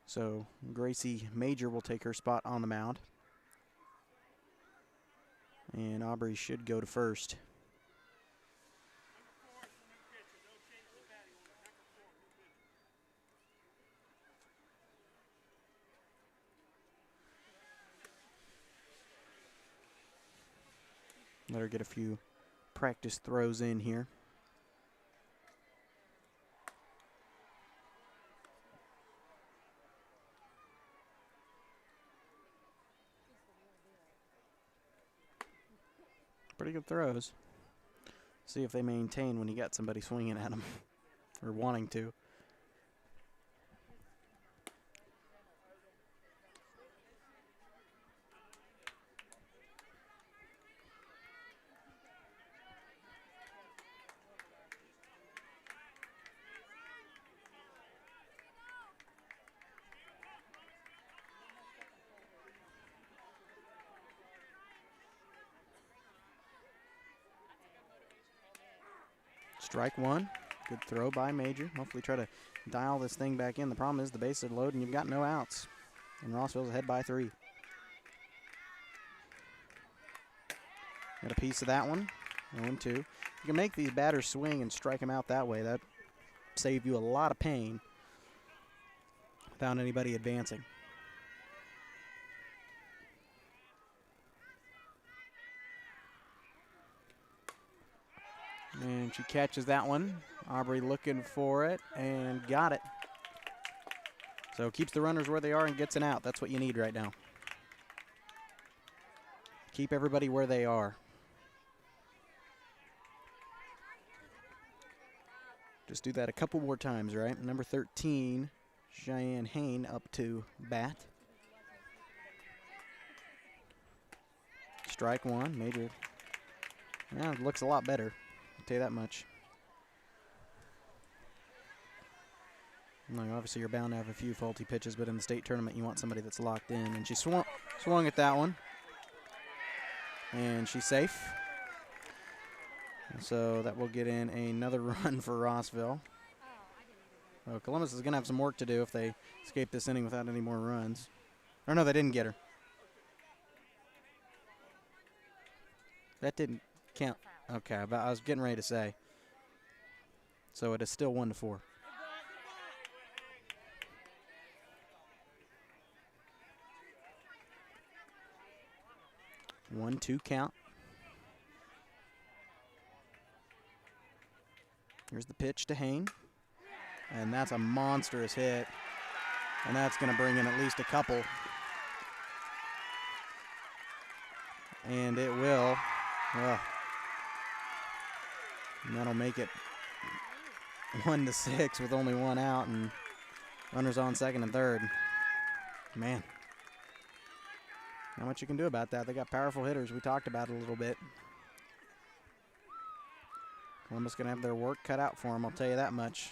So Gracie Major will take her spot on the mound. And Aubrey should go to first. Let her get a few practice throws in here. Pretty good throws. See if they maintain when you got somebody swinging at them or wanting to. Strike one. Good throw by Major. Hopefully try to dial this thing back in. The problem is the bases are loaded and you've got no outs. And Rossville's ahead by 3. Got a piece of that one. 0-2. You can make these batters swing and strike them out that way. That save you a lot of pain without anybody advancing. And she catches that one. Aubrey looking for it and got it. So keeps the runners where they are and gets an out. That's what you need right now. Keep everybody where they are. Just do that a couple more times, right? Number 13, Cheyenne Hain up to bat. Strike one. Major. Yeah, it looks a lot better. I'll tell you that much. Like obviously, you're bound to have a few faulty pitches, but in the state tournament, you want somebody that's locked in. And she swung at that one. And she's safe. And so that will get in another run for Rossville. So Columbus is going to have some work to do if they escape this inning without any more runs. Or no, they didn't get her. That didn't count. Okay, but I was getting ready to say. So it is still 1-4. One-two count. Here's the pitch to Hain. And that's a monstrous hit. And that's going to bring in at least a couple. And it will. And that'll make it 1-6 with only one out and runners on second and third. Man. Not much you can do about that. They got powerful hitters. We talked about it a little bit. Columbus going to have their work cut out for them, I'll tell you that much.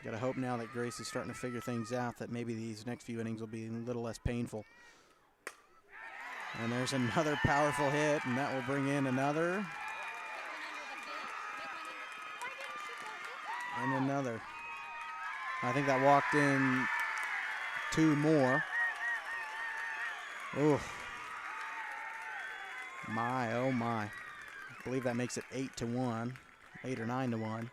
Got to hope now that Grace is starting to figure things out, that maybe these next few innings will be a little less painful. And there's another powerful hit, and that will bring in another. And another. I think that walked in 2 more. Oh. My, oh my. I believe that makes it 8-1. 8 or 9-1.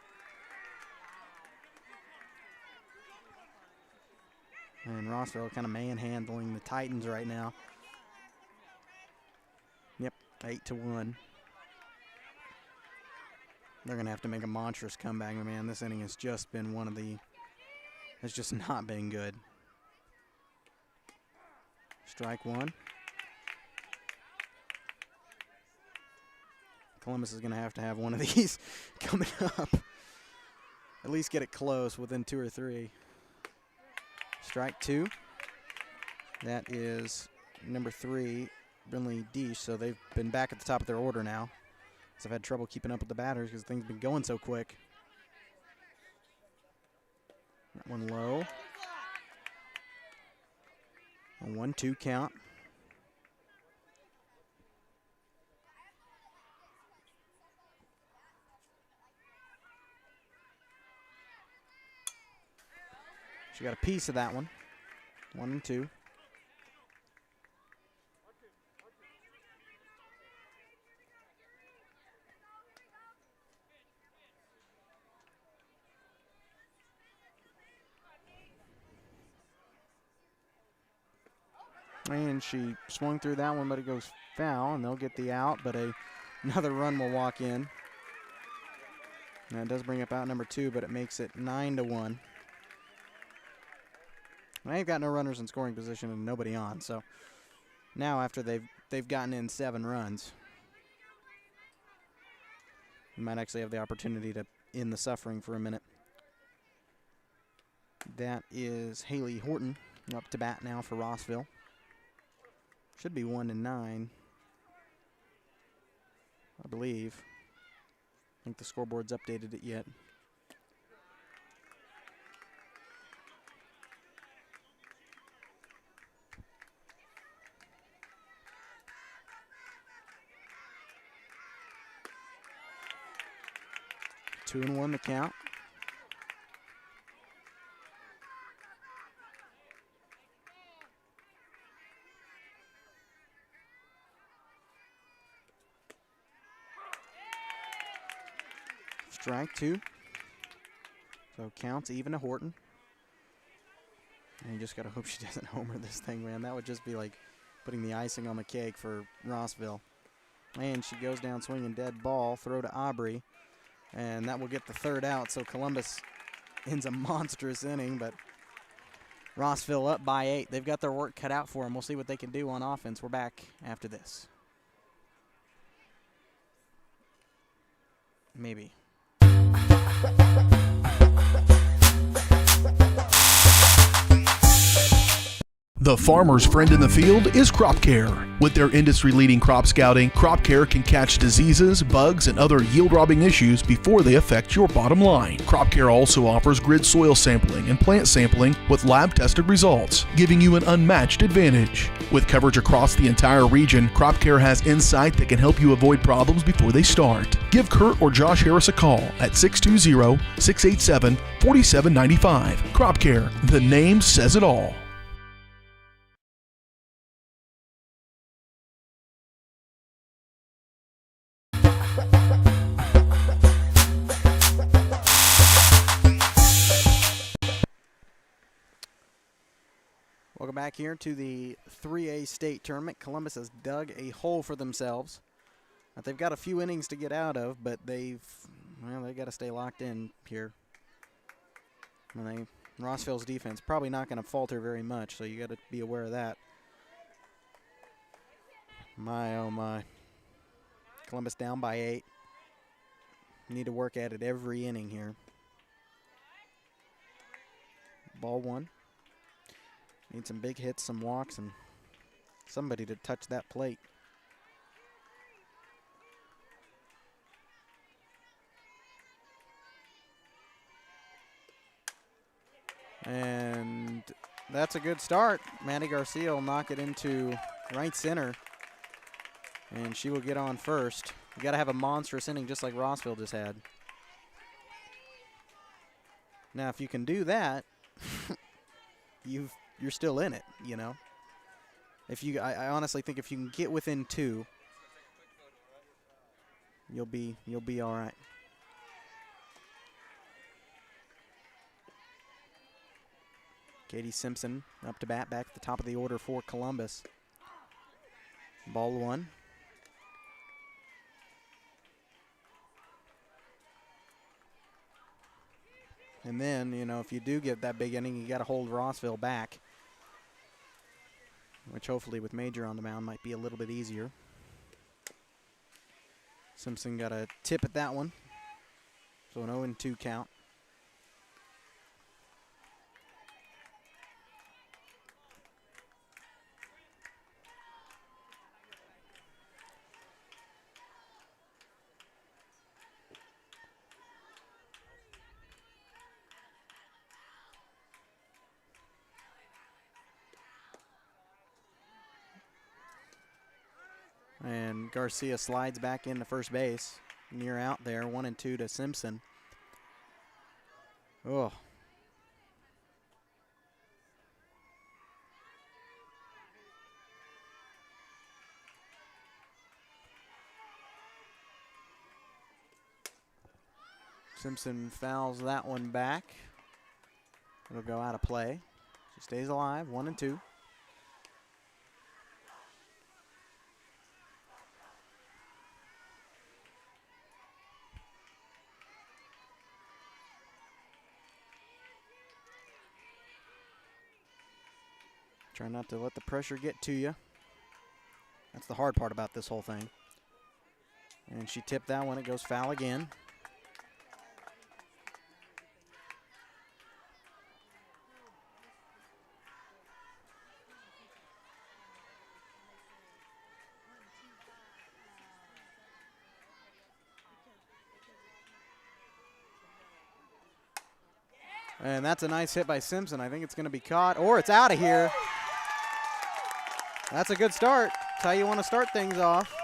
And Rossville kind of manhandling the Titans right now. 8-1. They're going to have to make a monstrous comeback, man. This inning has just been has just not been good. Strike one. Columbus is going to have one of these coming up. At least get it close within 2 or 3. Strike two. That is number 3, Brinley Deesh. So they've been back at the top of their order now. So I've had trouble keeping up with the batters because things have been going so quick. That one low. A 1-2 count. She got a piece of that one. 1-2. And she swung through that one, but it goes foul, and they'll get the out, but another run will walk in. And that does bring up out number 2, but it makes it 9-1. They've got no runners in scoring position and nobody on, so now after they've gotten in 7 runs, you might actually have the opportunity to end the suffering for a minute. That is Haley Horton up to bat now for Rossville. Should be 1-9, I believe. I think the scoreboard's updated it yet. Two and 1 to count. Strike two. So counts even to Horton. And you just got to hope she doesn't homer this thing, man. That would just be like putting the icing on the cake for Rossville. And she goes down swinging dead ball. Throw to Aubrey. And that will get the 3rd out. So Columbus ends a monstrous inning, but Rossville up by 8. They've got their work cut out for them. We'll see what they can do on offense. We're back after this. Maybe. The farmer's friend in the field is Crop Care. With their industry-leading crop scouting, Crop Care can catch diseases, bugs, and other yield-robbing issues before they affect your bottom line. Crop Care also offers grid soil sampling and plant sampling with lab-tested results, giving you an unmatched advantage. With coverage across the entire region, Crop Care has insight that can help you avoid problems before they start. Give Kurt or Josh Harris a call at 620-687-4795. Crop Care, the name says it all. Welcome back here to the 3A state tournament. Columbus has dug a hole for themselves that they've got a few innings to get out of, but they've got to stay locked in here. Rossville's defense probably not going to falter very much, so you got to be aware of that. My, oh my. Columbus down by 8. Need to work at it every inning here. Ball 1. Need some big hits, some walks, and somebody to touch that plate. And that's a good start. Maddie Garcia will knock it into right center, and she will get on first. You got to have a monstrous inning just like Rossville just had. Now, if you can do that, you're still in it, you know. I honestly think if you can get within 2, you'll be all right. Katie Simpson up to bat, back at the top of the order for Columbus. Ball 1. And then, you know, if you do get that big inning, you got to hold Rossville back, which hopefully with Major on the mound might be a little bit easier. Simpson got a tip at that one, so an 0-2 count. And Garcia slides back into first base. Near out there, 1-2 to Simpson. Oh. Simpson fouls that one back. It'll go out of play. She stays alive, 1-2. Try not to let the pressure get to you. That's the hard part about this whole thing. And she tipped that one. It goes foul again. And that's a nice hit by Simpson. I think it's going to be caught, or it's out of here. That's a good start. That's how you want to start things off.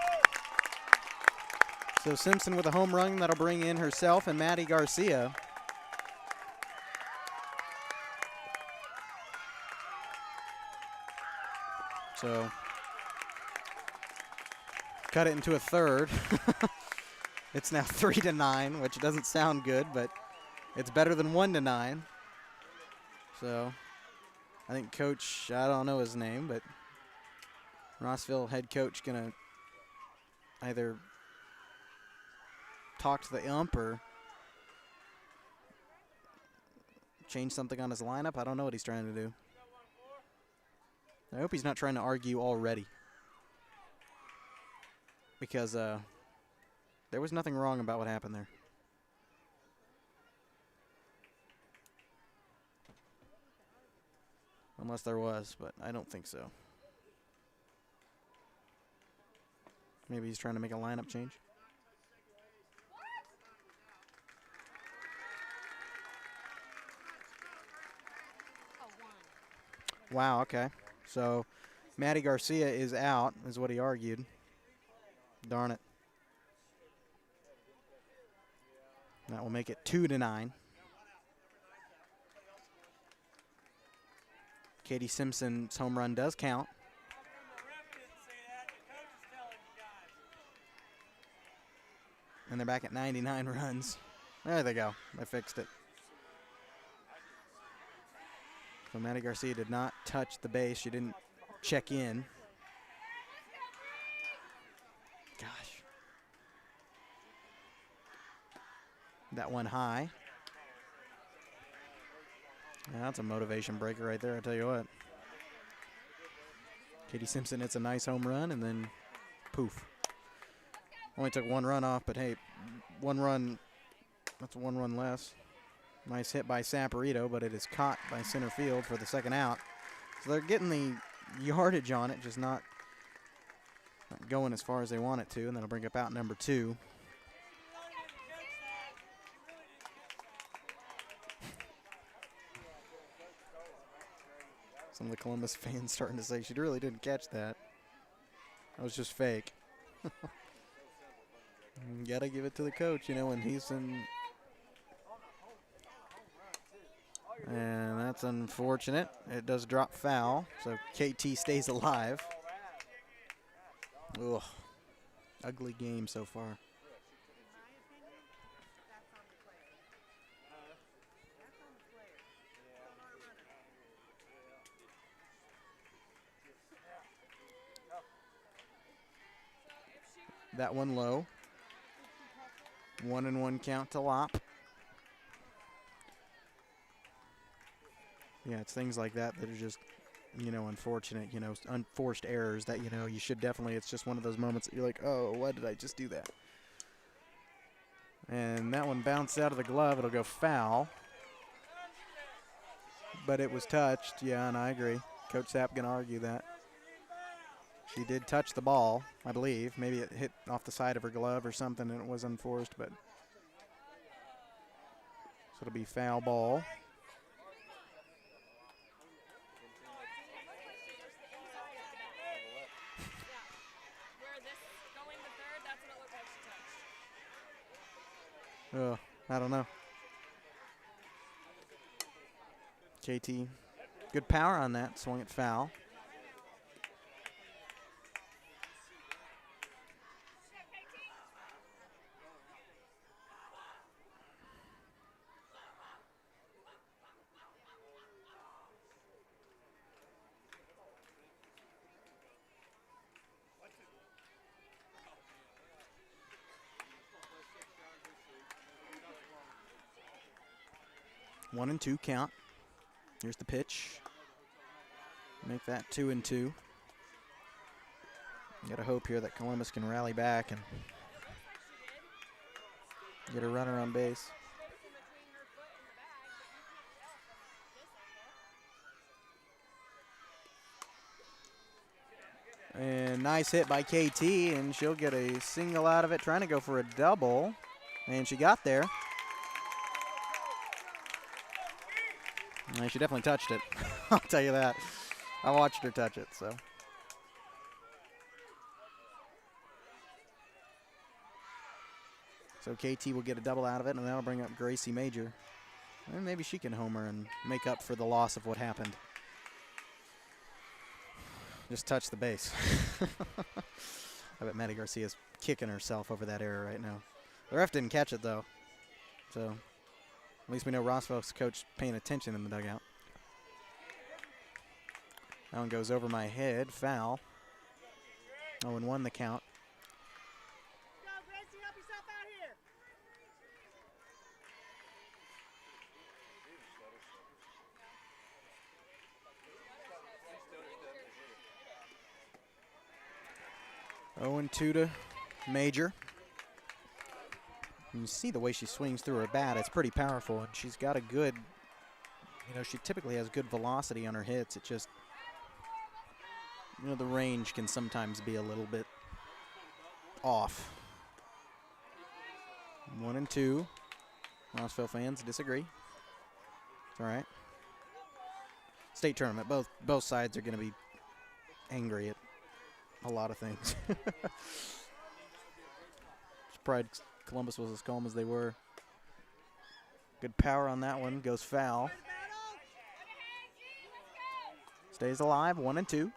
So Simpson with a home run. That'll bring in herself and Maddie Garcia. So cut it into a third. It's now 3-9, which doesn't sound good, but it's better than 1-9. So I think Coach, I don't know his name, but Rossville head coach gonna either talk to the ump or change something on his lineup. I don't know what he's trying to do. I hope he's not trying to argue already, because there was nothing wrong about what happened there. Unless there was, but I don't think so. Maybe he's trying to make a lineup change. Wow, okay. So Maddie Garcia is out, is what he argued. Darn it. That will make it 2-9. Katie Simpson's home run does count. And they're back at 99 runs. There they go. They fixed it. So Maddie Garcia did not touch the base. She didn't check in. Gosh. That one high. Yeah, that's a motivation breaker right there, I tell you what. Katie Simpson hits a nice home run, and then poof. Only took one run off, but hey, one run, that's one run less. Nice hit by Saporito, but it is caught by center field for the second out. So they're getting the yardage on it, just not going as far as they want it to, and that'll bring up out number 2. Some of the Columbus fans starting to say she really didn't catch that. That was just fake. You gotta give it to the coach, you know, when he's in. And that's unfortunate. It does drop foul, so KT stays alive. Ugh. Ugly game so far. That one low. 1-1 count to Lop. it's things like that that are just, unfortunate, unforced errors that, you should definitely, it's just one of those moments that you're like, oh, why did I just do that? And that one bounced out of the glove. It'll go foul. But it was touched. Yeah, and I agree. Coach Sapp going to argue that. She did touch the ball, I believe. Maybe it hit off the side of her glove or something and it was unforced, but so it'll be foul ball. Oh, I don't know. KT, good power on that, swung it foul. One and two count. Here's the pitch. Make that 2-2. You gotta hope here that Columbus can rally back and get a runner on base. And nice hit by KT, and she'll get a single out of it, trying to go for a double, and she got there. She definitely touched it. I'll tell you that. I watched her touch it, so. So KT will get a double out of it, and that'll bring up Gracie Major. And maybe she can homer and make up for the loss of what happened. Just touch the base. I bet Maddie Garcia's kicking herself over that error right now. The ref didn't catch it, though. So at least we know Rossville's coach paying attention in the dugout. That one goes over my head, foul. 0-1 the count. Go, Gracie, help yourself out here. Oh, and 2 to Major. You see the way she swings through her bat. It's pretty powerful, and she's got a good, she typically has good velocity on her hits. It just, the range can sometimes be a little bit off. 1-2. Rossville fans disagree. It's all right. State tournament. Both sides are going to be angry at a lot of things. Surprised Columbus was as calm as they were. Good power on that one. Goes foul. Stays alive. 1-2.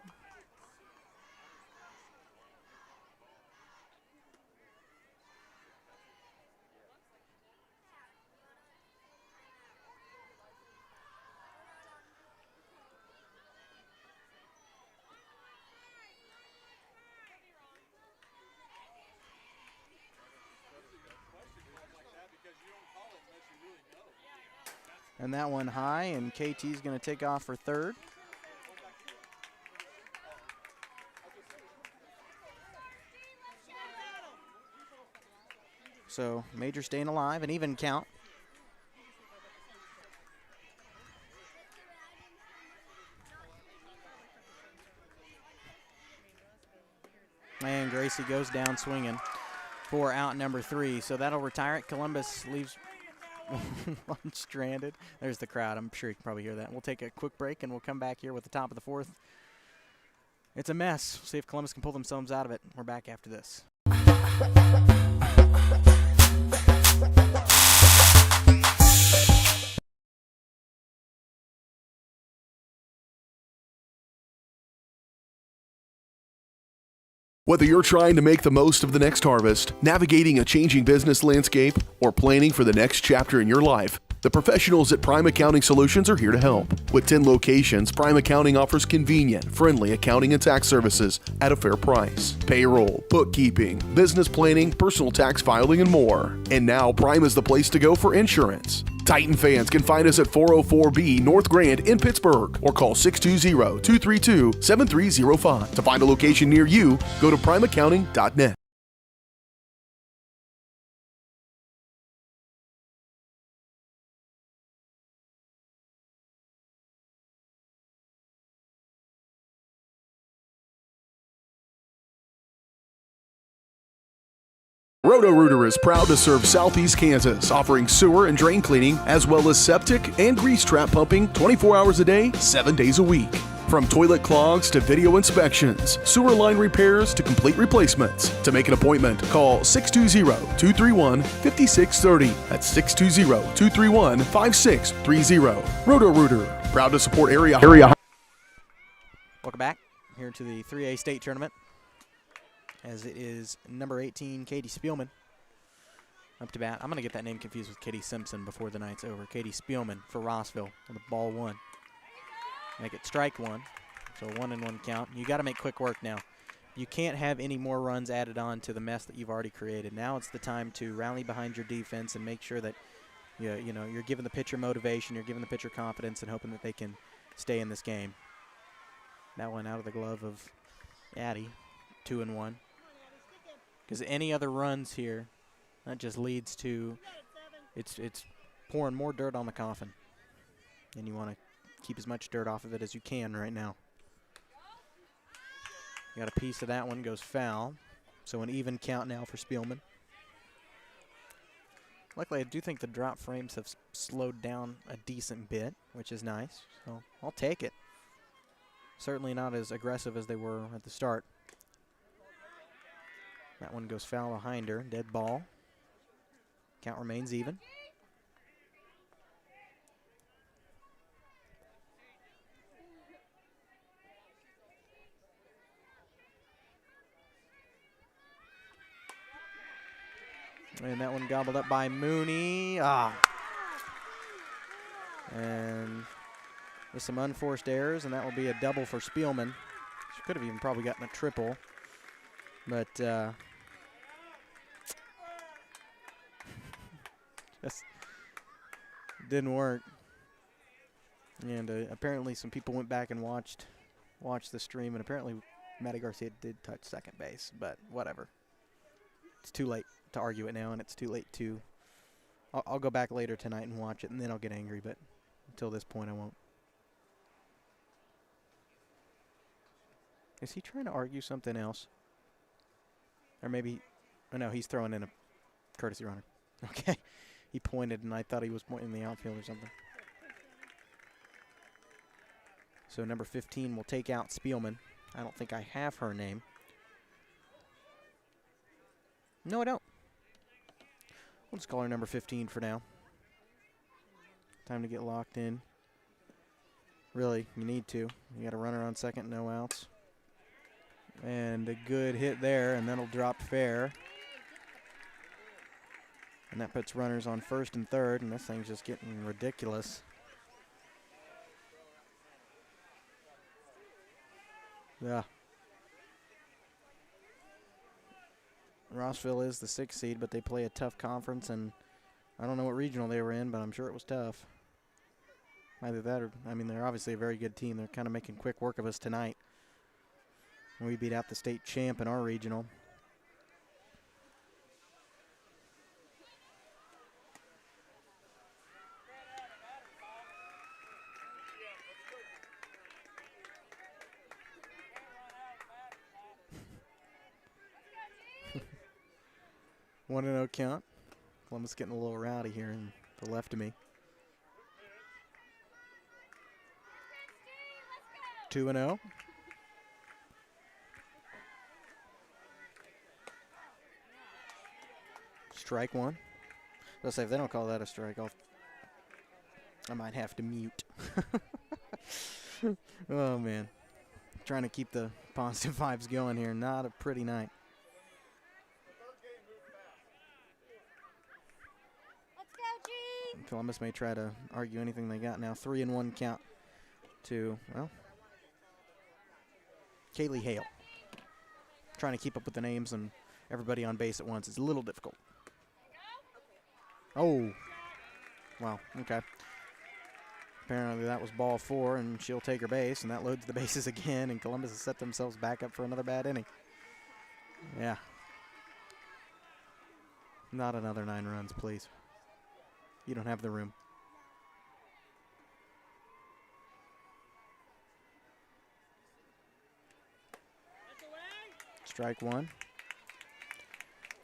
And that one high, and KT's going to take off for third. So Major staying alive, an even count. And Gracie goes down swinging for out number 3. So that'll retire it. Columbus leaves one stranded. There's the crowd. I'm sure you can probably hear that. We'll take a quick break, and we'll come back here with the top of the 4th. It's a mess. We'll see if Columbus can pull themselves out of it. We're back after this. Whether you're trying to make the most of the next harvest, navigating a changing business landscape, or planning for the next chapter in your life, the professionals at Prime Accounting Solutions are here to help. With 10 locations, Prime Accounting offers convenient, friendly accounting and tax services at a fair price. Payroll, bookkeeping, business planning, personal tax filing, and more. And now Prime is the place to go for insurance. Titan fans can find us at 404B North Grand in Pittsburgh or call 620-232-7305. To find a location near you, go to primeaccounting.net. Roto-Rooter is proud to serve Southeast Kansas, offering sewer and drain cleaning, as well as septic and grease trap pumping 24 hours a day, 7 days a week. From toilet clogs to video inspections, sewer line repairs to complete replacements. To make an appointment, call 620-231-5630. That's 620-231-5630. Roto-Rooter, proud to support area. Welcome back here to the 3A state tournament, as it is number 18, Katie Spielman, up to bat. I'm going to get that name confused with Katie Simpson before the night's over. Katie Spielman for Rossville with the ball one. Make it strike one, so 1-1 count. You got to make quick work now. You can't have any more runs added on to the mess that you've already created. Now it's the time to rally behind your defense and make sure that you're giving the pitcher motivation, you're giving the pitcher confidence, and hoping that they can stay in this game. That one out of the glove of Addie, 2-1. Because any other runs here, that just leads to it's pouring more dirt on the coffin, and you want to keep as much dirt off of it as you can right now. You got a piece of that one, goes foul. So an even count now for Spielman. Luckily, I do think the drop frames have slowed down a decent bit, which is nice. So I'll take it. Certainly not as aggressive as they were at the start. That one goes foul behind her, dead ball. Count remains even. And that one gobbled up by Mooney. And with some unforced errors, and that will be a double for Spielman. She could have even probably gotten a triple, but just didn't work. And apparently some people went back and watched the stream, and apparently Maddie Garcia did touch second base, but whatever. It's too late to argue it now, and it's too late to I'll go back later tonight and watch it, and then I'll get angry, but until this point I won't. Is he trying to argue something else? Or maybe, oh no, he's throwing in a courtesy runner. Okay. He pointed, and I thought he was pointing in the outfield or something. So number 15 will take out Spielman. I don't think I have her name. No, I don't. We'll just call her number 15 for now. Time to get locked in. Really, you need to. You got a runner on second, no outs. And a good hit there, and that'll drop fair. And that puts runners on first and third, and this thing's just getting ridiculous. Yeah. Rossville is the 6th seed, but they play a tough conference, and I don't know what regional they were in, but I'm sure it was tough. Either that or, I mean, they're obviously a very good team. They're kind of making quick work of us tonight. We beat out the state champ in our regional. One and 0 count. Columbus getting a little rowdy here in the left of me. 2-0. Strike one. Let's say if they don't call that a strike, I might have to mute. Oh man, trying to keep the positive vibes going here. Not a pretty night. Columbus may try to argue anything they got now. 3-1 count to, well, Kaylee Hale. Trying to keep up with the names and everybody on base at once is a little difficult. Oh, Well, okay. Apparently that was ball 4, and she'll take her base, and that loads the bases again, and Columbus has set themselves back up for another bad inning. Yeah. Not another 9 runs, please. You don't have the room. Strike 1.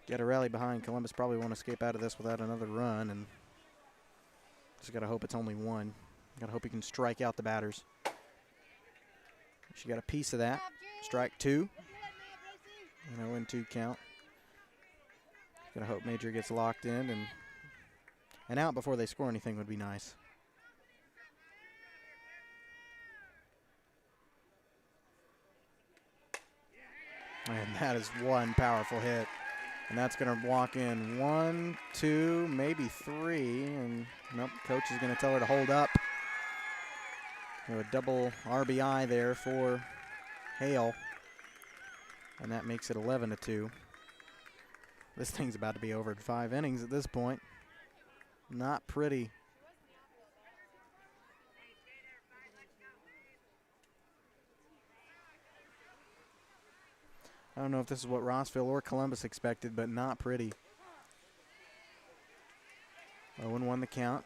Get a rally behind. Columbus probably won't escape out of this without another run, and just got to hope it's only 1. Got to hope he can strike out the batters. She got a piece of that. Strike 2. And a 0-2 count. Got to hope Major gets locked in, and out before they score anything would be nice. And that is one powerful hit. And that's going to walk in 1, 2, maybe 3. And nope, coach is going to tell her to hold up. A double RBI there for Hale. And that makes it 11-2. This thing's about to be over in 5 innings at this point. Not pretty. I don't know if this is what Rossville or Columbus expected, but not pretty. 0-1 the count.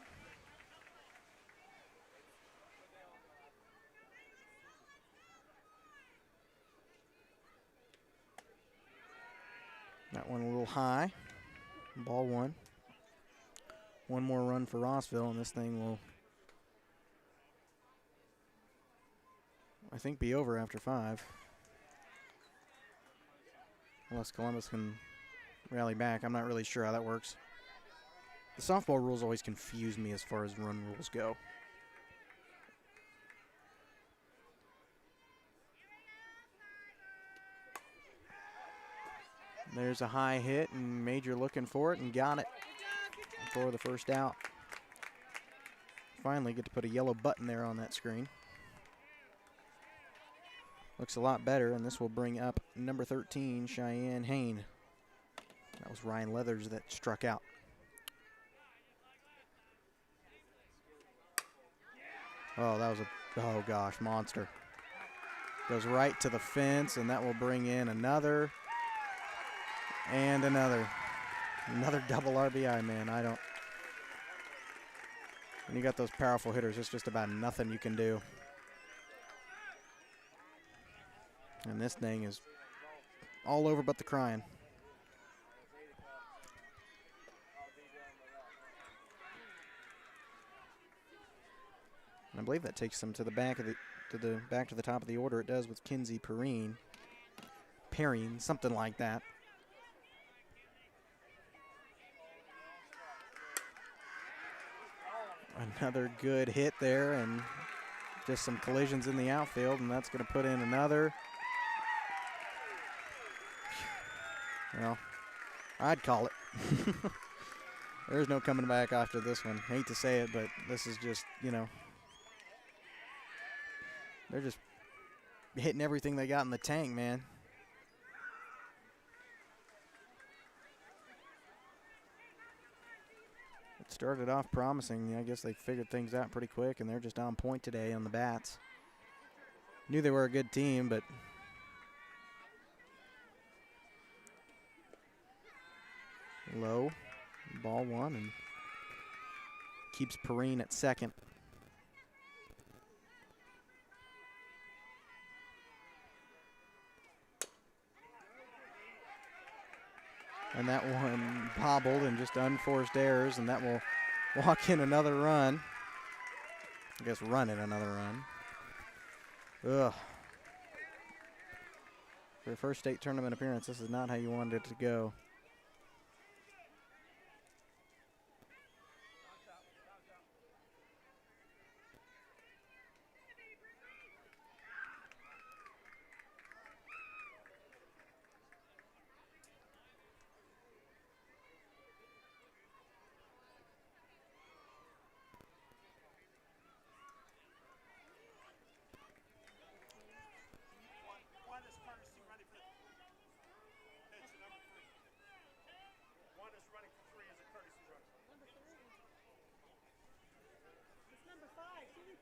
That one a little high. Ball 1. One more run for Rossville, and this thing will, I think, be over after 5. Unless Columbus can rally back. I'm not really sure how that works. The softball rules always confuse me as far as run rules go. There's a high hit, and Major looking for it and got it for the first out. Finally get to put a yellow button there on that screen. Looks a lot better, and this will bring up number 13, Cheyenne Hain. That was Ryan Leathers that struck out. Oh, that was oh gosh, monster. Goes right to the fence, and that will bring in another and another. Another double RBI, man. When you got those powerful hitters, it's just about nothing you can do. And this thing is all over but the crying. And I believe that takes them to the back of back to the top of the order. It does with Kinsey Perrine, something like that. Another good hit there, and just some collisions in the outfield, and that's going to put in another. Well, I'd call it. There's no coming back after this one. Hate to say it, but this is just, they're just hitting everything they got in the tank, man. It started off promising. I guess they figured things out pretty quick, and they're just on point today on the bats. Knew they were a good team, but low, ball 1, and keeps Perrine at second. And that one bobbled and just unforced errors, and that will walk in another run. I guess run in another run. Ugh. For your first state tournament appearance, this is not how you wanted it to go.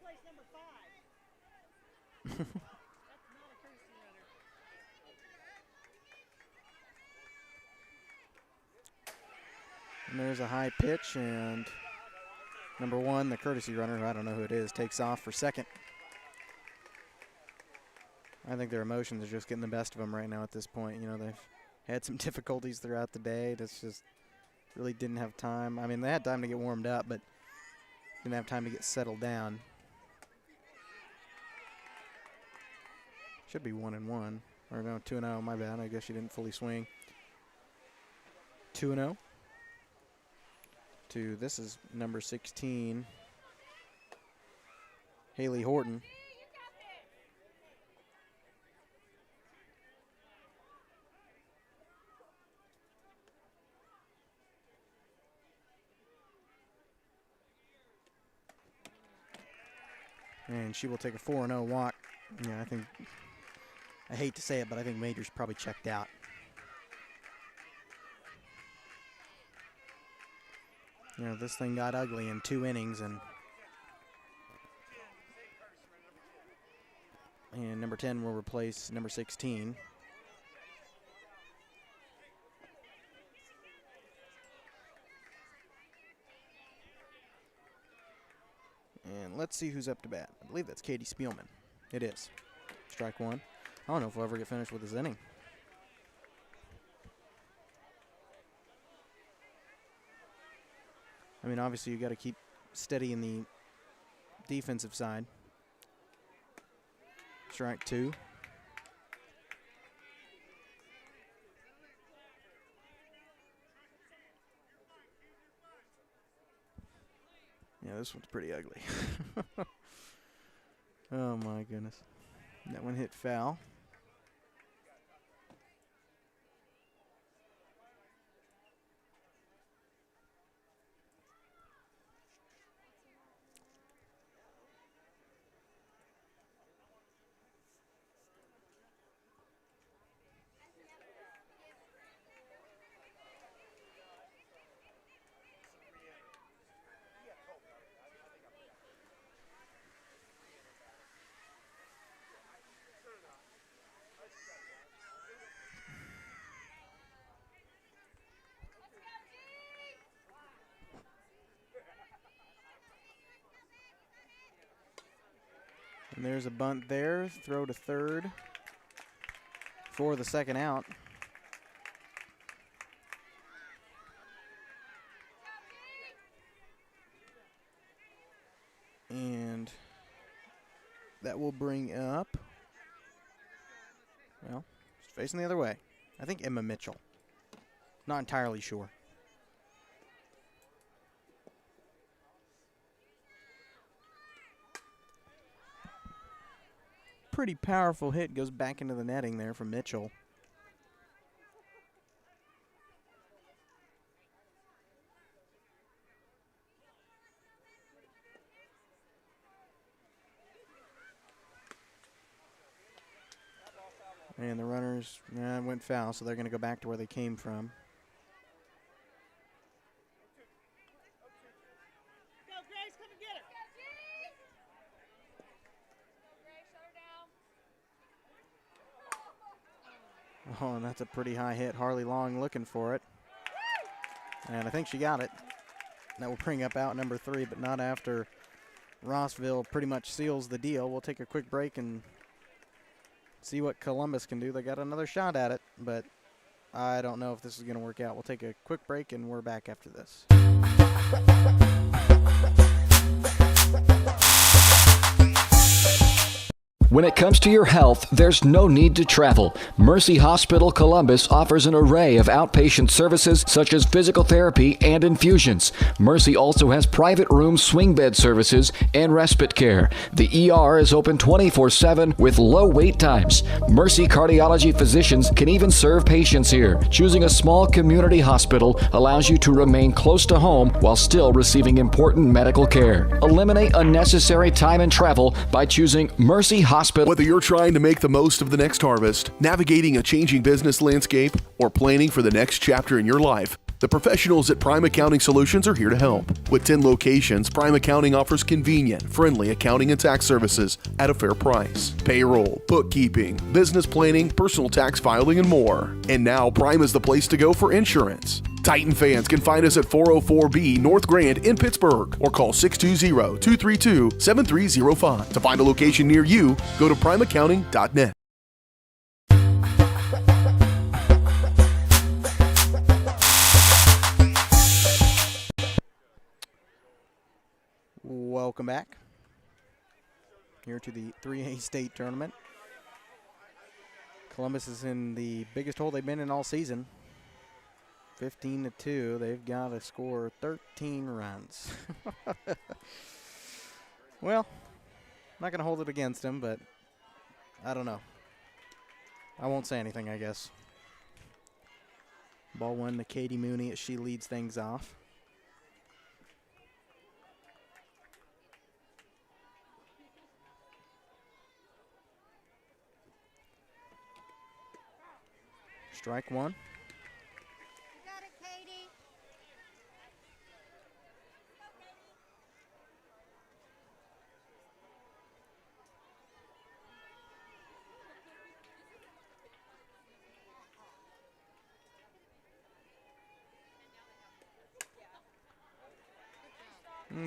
place number 5. That's not a courtesy runner. And there's a high pitch, and number 1, the courtesy runner, who I don't know who it is, takes off for second. I think their emotions are just getting the best of them right now at this point. You know, they've had some difficulties throughout the day. That's just really didn't have time. I mean, they had time to get warmed up, but didn't have time to get settled down. Should be 1-1. Or no, 2-0, my bad. I guess she didn't fully swing. 2-0. To, this is number 16, Haley Horton. And she will take a 4-0 walk. Yeah, I hate to say it, but I think Major's probably checked out. You know, this thing got ugly in 2 innings, and number 10 will replace number 16. And let's see who's up to bat. I believe that's Katie Spielman. It is. Strike 1. I don't know if we'll ever get finished with this inning. I mean, obviously you got to keep steady in the defensive side. Strike 2. Yeah, this one's pretty ugly. Oh my goodness. That one hit foul. And there's a bunt there. Throw to third for the second out. And that will bring up, well, it's facing the other way. I think Emma Mitchell. Not entirely sure. Pretty powerful hit, goes back into the netting there from Mitchell. And the runners went foul, so they're going to go back to where they came from. Go, Grace, come and get her. Oh, and that's a pretty high hit. Harley Long looking for it. And I think she got it. That will bring up out number 3, but not after Rossville pretty much seals the deal. We'll take a quick break and see what Columbus can do. They got another shot at it, but I don't know if this is going to work out. We'll take a quick break, and we're back after this. When it comes to your health, there's no need to travel. Mercy Hospital Columbus offers an array of outpatient services such as physical therapy and infusions. Mercy also has private room swing bed services and respite care. The ER is open 24/7 with low wait times. Mercy cardiology physicians can even serve patients here. Choosing a small community hospital allows you to remain close to home while still receiving important medical care. Eliminate unnecessary time and travel by choosing Mercy Hospital. Whether you're trying to make the most of the next harvest, navigating a changing business landscape, or planning for the next chapter in your life, The professionals at Prime Accounting Solutions are here to help. With 10 locations, Prime Accounting offers convenient, friendly accounting and tax services at a fair price. Payroll, bookkeeping, business planning, personal tax filing, and more. And now Prime is the place to go for insurance. Titan fans can find us at 404B North Grand in Pittsburgh or call 620-232-7305. To find a location near you, go to primeaccounting.net. Welcome back here to the 3A state tournament. Columbus is in the biggest hole they've been in all season. 15-2. They've got to score 13 runs. Well, not going to hold it against them, but I don't know. I won't say anything, I guess. Ball one to Katie Mooney as she leads things off. Strike one. You got it, Katie.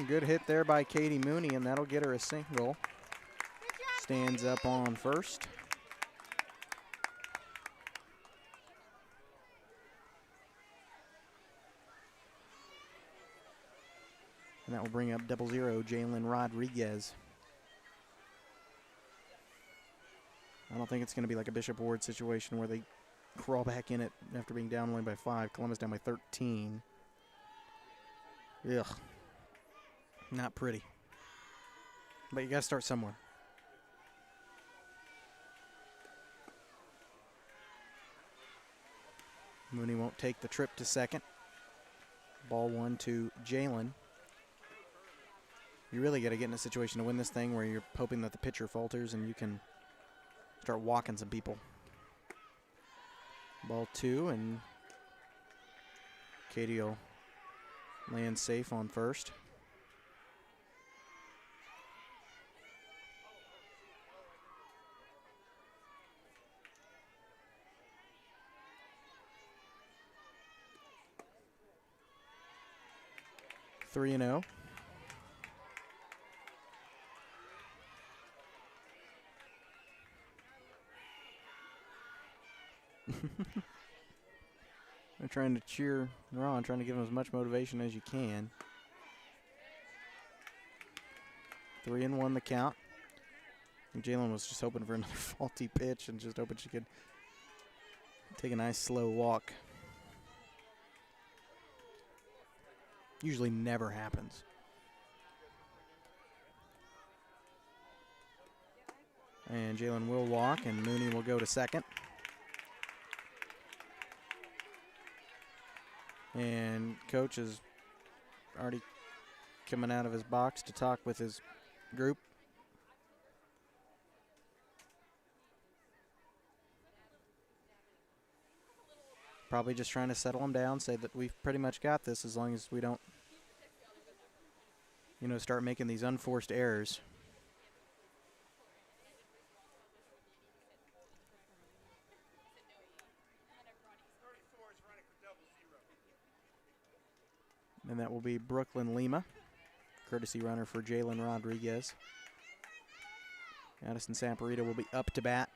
Good hit there by Katie Mooney, and that'll get her a single. Stands up on first. And that will bring up 0-0 Jalen Rodriguez. I don't think it's going to be like a Bishop Ward situation where they crawl back in it after being down only by 5. Columbus down by 13. Ugh. Not pretty. But you got to start somewhere. Mooney won't take the trip to second. Ball one to Jalen. You really got to get in a situation to win this thing where you're hoping that the pitcher falters and you can start walking some people. Ball two, and Katie will land safe on first. Three and 0. They're trying to cheer Ron, trying to give him as much motivation as you can. 3-1 the count. And Jalen was just hoping for another faulty pitch and just hoping she could take a nice slow walk. Usually never happens. And Jalen will walk, and Mooney will go to second. And coach is already coming out of his box to talk with his group. Probably just trying to settle them down, say that we've pretty much got this as long as we don't, start making these unforced errors. And that will be Brooklyn Lima, courtesy runner for Jalen Rodriguez. Addison Samparita will be up to bat.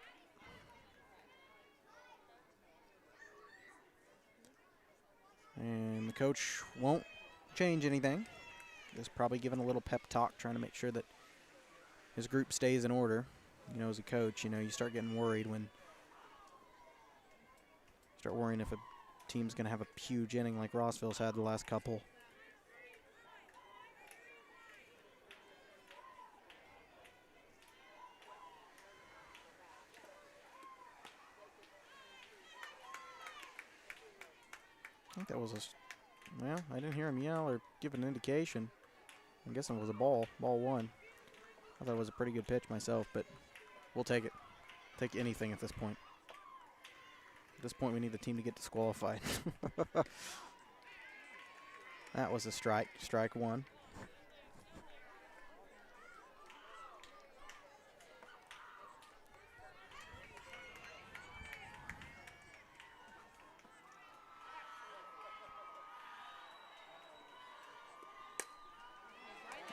And the coach won't change anything. Just probably giving a little pep talk, trying to make sure that his group stays in order. As a coach, you start getting worried when start worrying if a team's going to have a huge inning like Rossville's had the last couple. I think that was well, I didn't hear him yell or give an indication. I'm guessing it was a ball one. I thought it was a pretty good pitch myself, but we'll take it. Take anything at this point. At this point, we need the team to get disqualified. That was a strike. Strike one.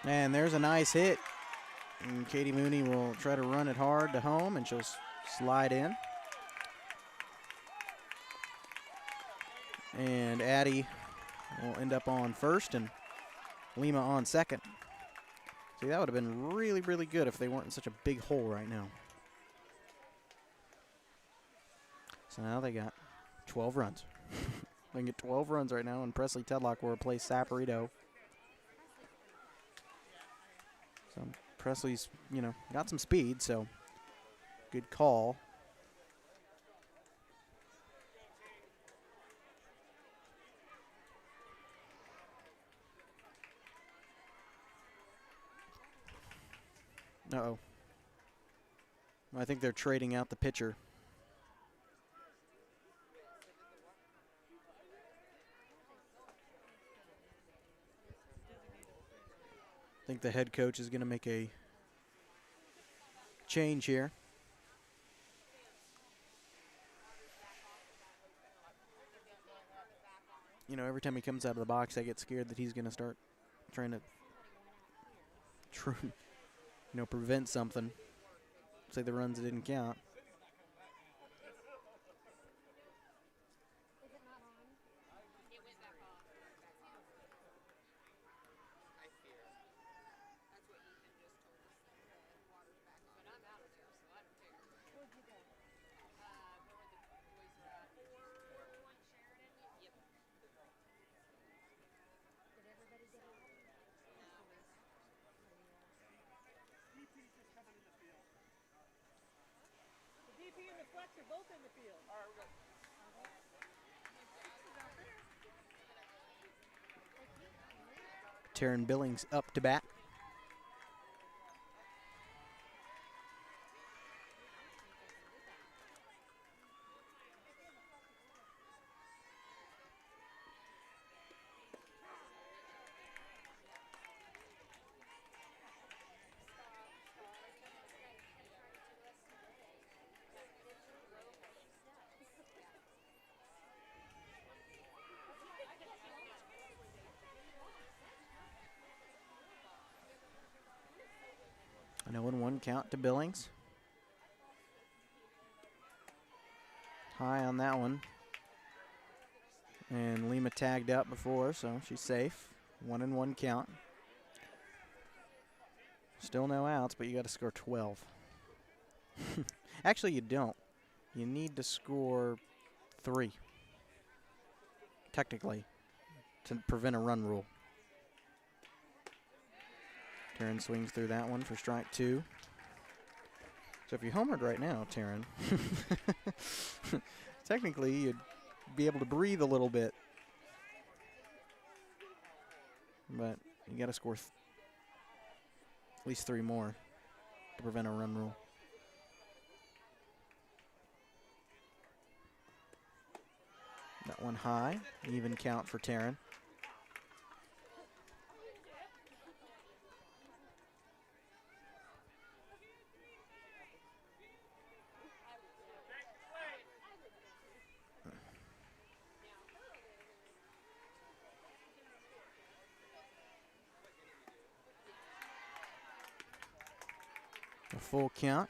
And there's a nice hit. And Katie Mooney will try to run it hard to home, and she'll slide in. And Addie will end up on first and Lima on second. See, that would have been really, really good if they weren't in such a big hole right now. So now they got 12 runs. They can get 12 runs right now, and Presley Tedlock will replace Saporito. So Presley's, got some speed, so good call. Uh-oh. I think they're trading out the pitcher. I think the head coach is going to make a change here. Every time he comes out of the box, I get scared that he's going to start trying to prevent something. Say the runs didn't count. Taryn Billings up to bat. A 0-1 count to Billings. High on that one. And Lima tagged up before, so she's safe. 1-1 count. Still no outs, but you got to score 12. Actually, you don't. You need to score 3. Technically, to prevent a run rule. Taryn swings through that one for strike 2. So if you homered right now, Taryn, technically you'd be able to breathe a little bit. But you got to score at least 3 more to prevent a run rule. That one high, even count for Taryn. A full count.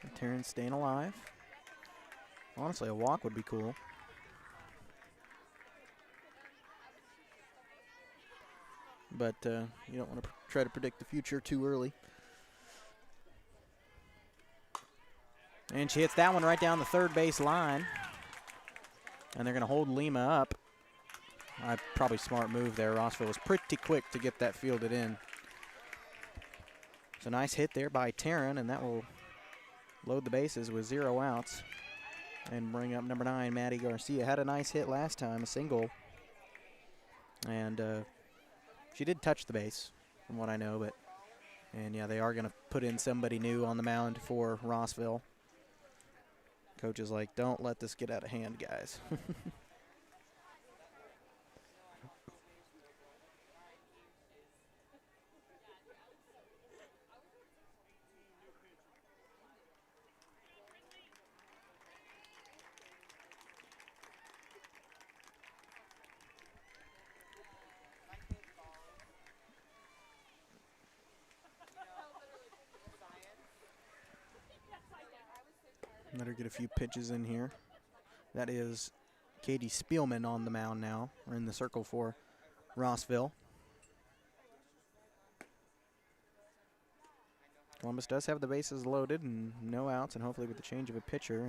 And Taryn's staying alive. Honestly, a walk would be cool. But you don't want to try to predict the future too early. And she hits that one right down the third base line. And they're going to hold Lima up. Probably smart move there. Rossville was pretty quick to get that fielded in. So nice hit there by Taryn, and that will load the bases with 0 outs and bring up number 9, Maddie Garcia. Had a nice hit last time, a single. And she did touch the base, from what I know. And yeah, they are going to put in somebody new on the mound for Rossville. Coach is like, don't let this get out of hand, guys. Let her get a few pitches in here. That is Katie Spielman on the mound now. We're in the circle for Rossville. Columbus does have the bases loaded and no outs, and hopefully with the change of a pitcher.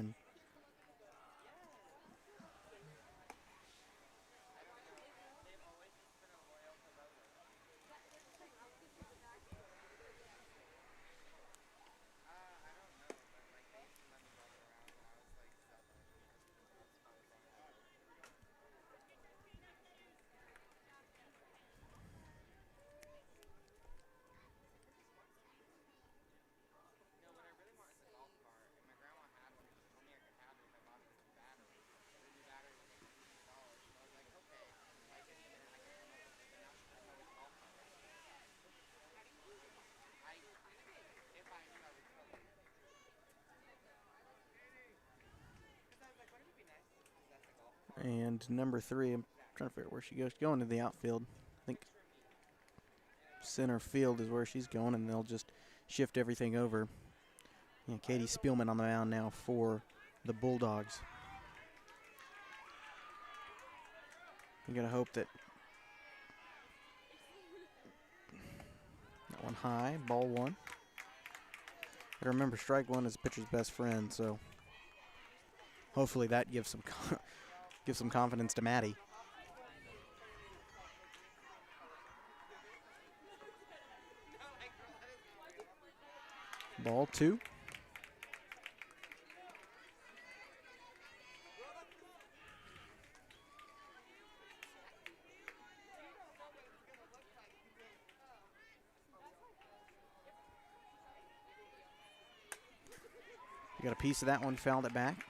And number 3, I'm trying to figure out where she goes. She's going to the outfield. I think center field is where she's going, and they'll just shift everything over. Yeah, Katie Spielman on the mound now for the Bulldogs. You gotta hope that one high, ball 1. Gotta remember, strike 1 is the pitcher's best friend, so hopefully that gives some gives some confidence to Maddie. Ball 2. You got a piece of that one, fouled it back.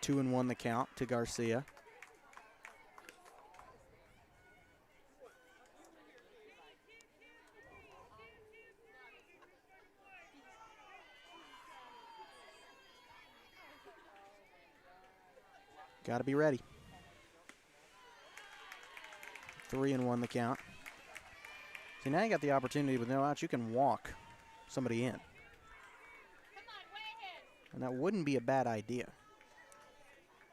2-1 the count to Garcia. Got to be ready. 3-1 the count. See, now you got the opportunity with no outs. You can walk somebody in. And that wouldn't be a bad idea.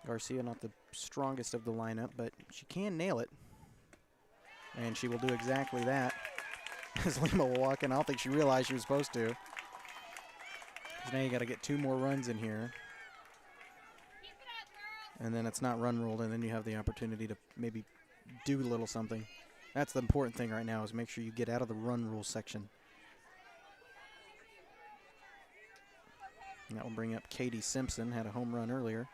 Garcia not the strongest of the lineup, but she can nail it. And she will do exactly that. As Lima will walk in, I don't think she realized she was supposed to. 'Cause now you got to get 2 more runs in here. And then it's not run ruled, and then you have the opportunity to maybe do a little something. That's the important thing right now, is make sure you get out of the run rule section. And that will bring up Katie Simpson, had a home run earlier.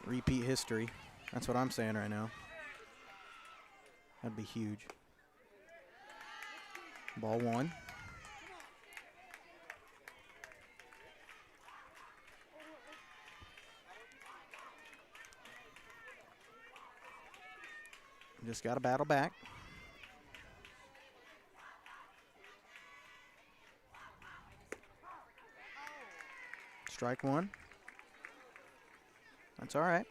Repeat history. That's what I'm saying right now. That'd be huge. Ball 1. Just got to battle back. Strike 1. That's all right.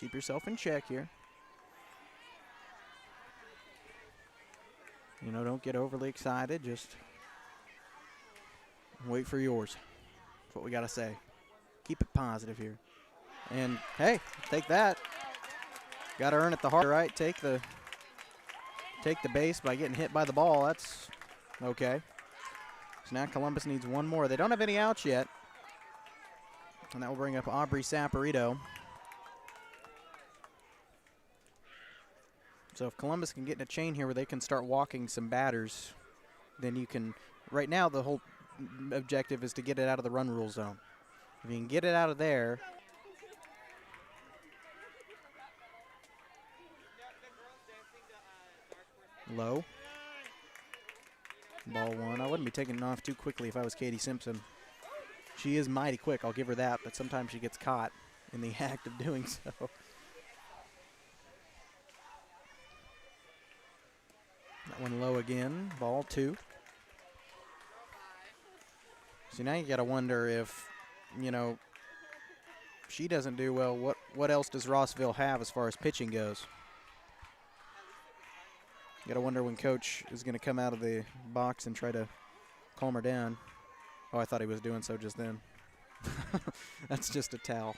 Keep yourself in check here. You know, don't get overly excited. Just wait for yours. That's what we got to say. Keep it positive here. And, hey, take that. Got to earn it the hard, right? Take the base by getting hit by the ball. That's okay. So now Columbus needs 1 more. They don't have any outs yet. And that will bring up Aubrey Saporito. So if Columbus can get in a chain here where they can start walking some batters, then you can, right now the whole objective is to get it out of the run rule zone. If you can get it out of there, low. Ball 1. I wouldn't be taking it off too quickly if I was Katie Simpson. She is mighty quick, I'll give her that, but sometimes she gets caught in the act of doing so. That one low again. Ball 2. So now you got to wonder if, you know, she doesn't do well, what else does Rossville have as far as pitching goes? You got to wonder when Coach is going to come out of the box and try to calm her down. Oh, I thought he was doing so just then. That's just a towel.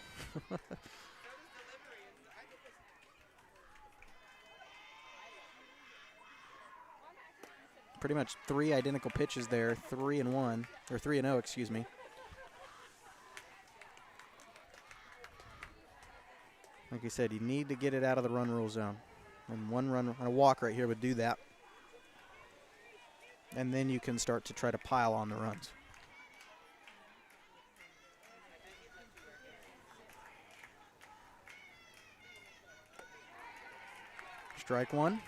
Pretty much 3 identical pitches there, 3-1, or 3-0, excuse me. Like I said, you need to get it out of the run rule zone. And one run, a walk right here would do that. And then you can start to try to pile on the runs. Strike one.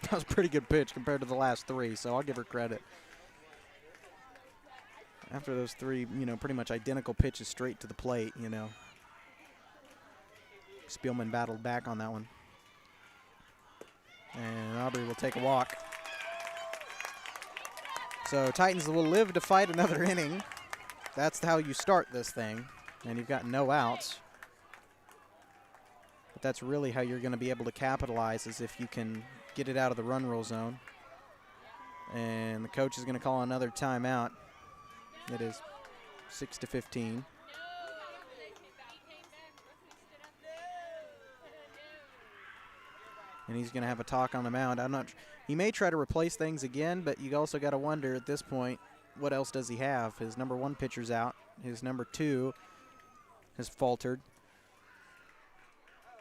That was a pretty good pitch compared to the last 3, so I'll give her credit. After those 3, pretty much identical pitches straight to the plate, Spielman battled back on that one. And Aubrey will take a walk. So Titans will live to fight another inning. That's how you start this thing. And you've got no outs. But that's really how you're going to be able to capitalize, is if you can get it out of the run rule zone. And the coach is going to call another timeout. It is 6-15. And he's going to have a talk on the mound. He may try to replace things again, but you also got to wonder at this point, what else does he have? His number 1 pitcher's out. His number 2 has faltered.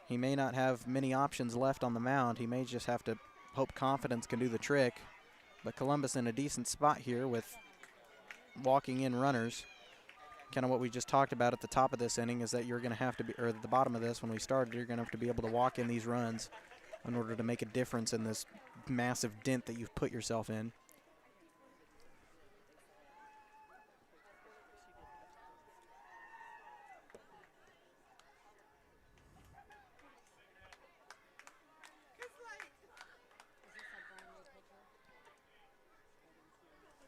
He may not have many options left on the mound. He may just have to hope confidence can do the trick. But Columbus in a decent spot here with walking in runners. Kind of what we just talked about at the top of this inning is that you're going to have to be, or at the bottom of this when we started, you're going to have to be able to walk in these runs in order to make a difference in this massive dent that you've put yourself in.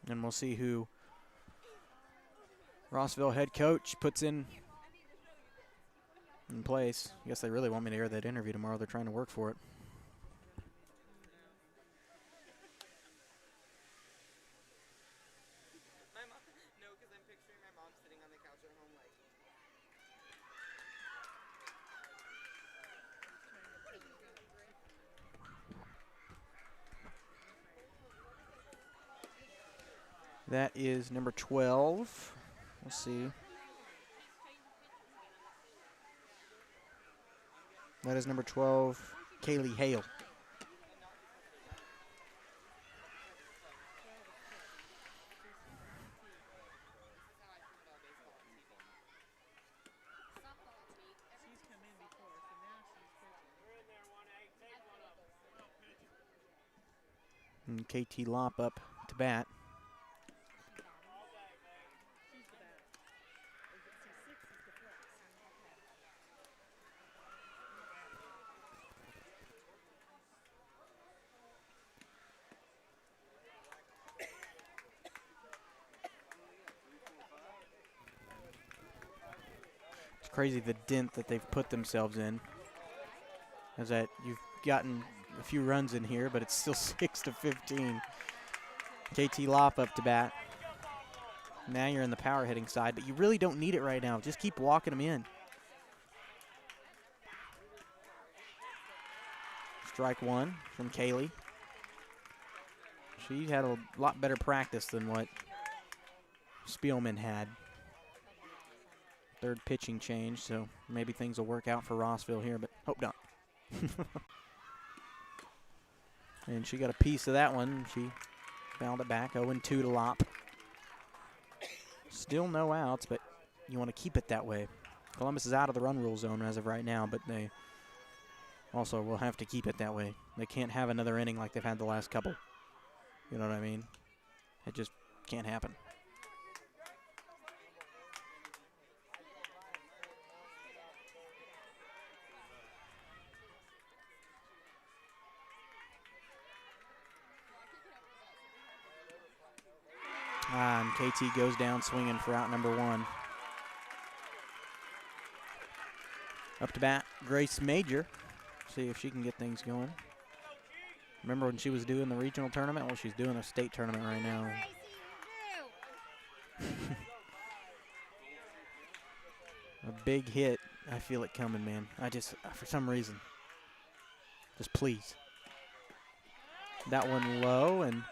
And we'll see who Rossville head coach puts in place. I guess they really want me to air that interview tomorrow. They're trying to work for it. That is number 12. We'll see. That is number 12, Kaylee Hale. And KT Lop up to bat. Crazy the dent that they've put themselves in. Is that you've gotten a few runs in here, but it's still 6-15. KT Lop up to bat. Now you're in the power hitting side, but you really don't need it right now. Just keep walking them in. Strike one from Kaylee. She had a lot better practice than what Spielman had. Third pitching change, so maybe things will work out for Rossville here, but hope not. And she got a piece of that one. She fouled it back, 0-2 to Lop. Still no outs, but you want to keep it that way. Columbus is out of the run rule zone as of right now, but they also will have to keep it that way. They can't have another inning like they've had the last couple. You know what I mean? It just can't happen. And KT goes down swinging for out number 1. Up to bat, Grace Major. See if she can get things going. Remember when she was doing the regional tournament? Well, she's doing a state tournament right now. big hit. I feel it coming, man. I just, for some reason, just please. That one low, and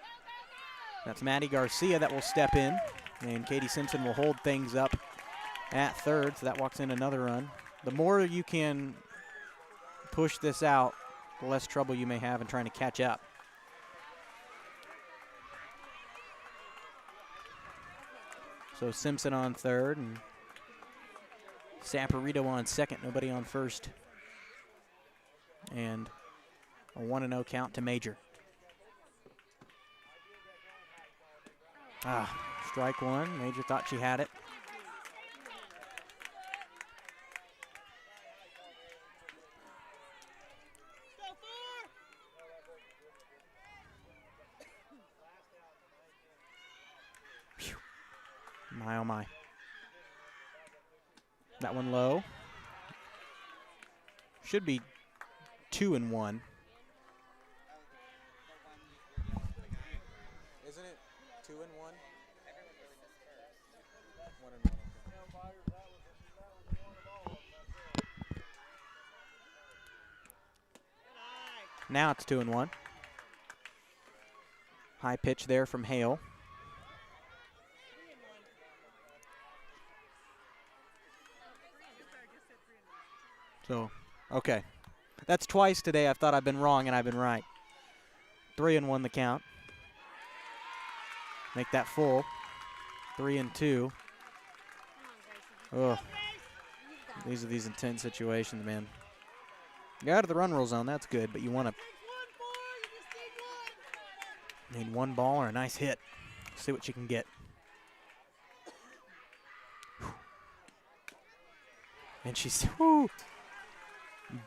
that's Maddie Garcia that will step in. And Katie Simpson will hold things up at third, so that walks in another run. The more you can push this out, the less trouble you may have in trying to catch up. So Simpson on third and Saporito on second, nobody on first. And a 1-0 count to Major. Strike one. Major thought she had it. Phew. My, oh my. That one low. Should be 2-1. Isn't it 2-1? 1-1. Now it's 2-1. High pitch there from Hale. So, okay. That's twice today I've thought I've been wrong and I've been right. 3-1 the count. Make that full. 3-2. Ugh. These are these intense situations, man. You're out of the run rule zone, that's good, but you want to need one ball or a nice hit. See what you can get. And she's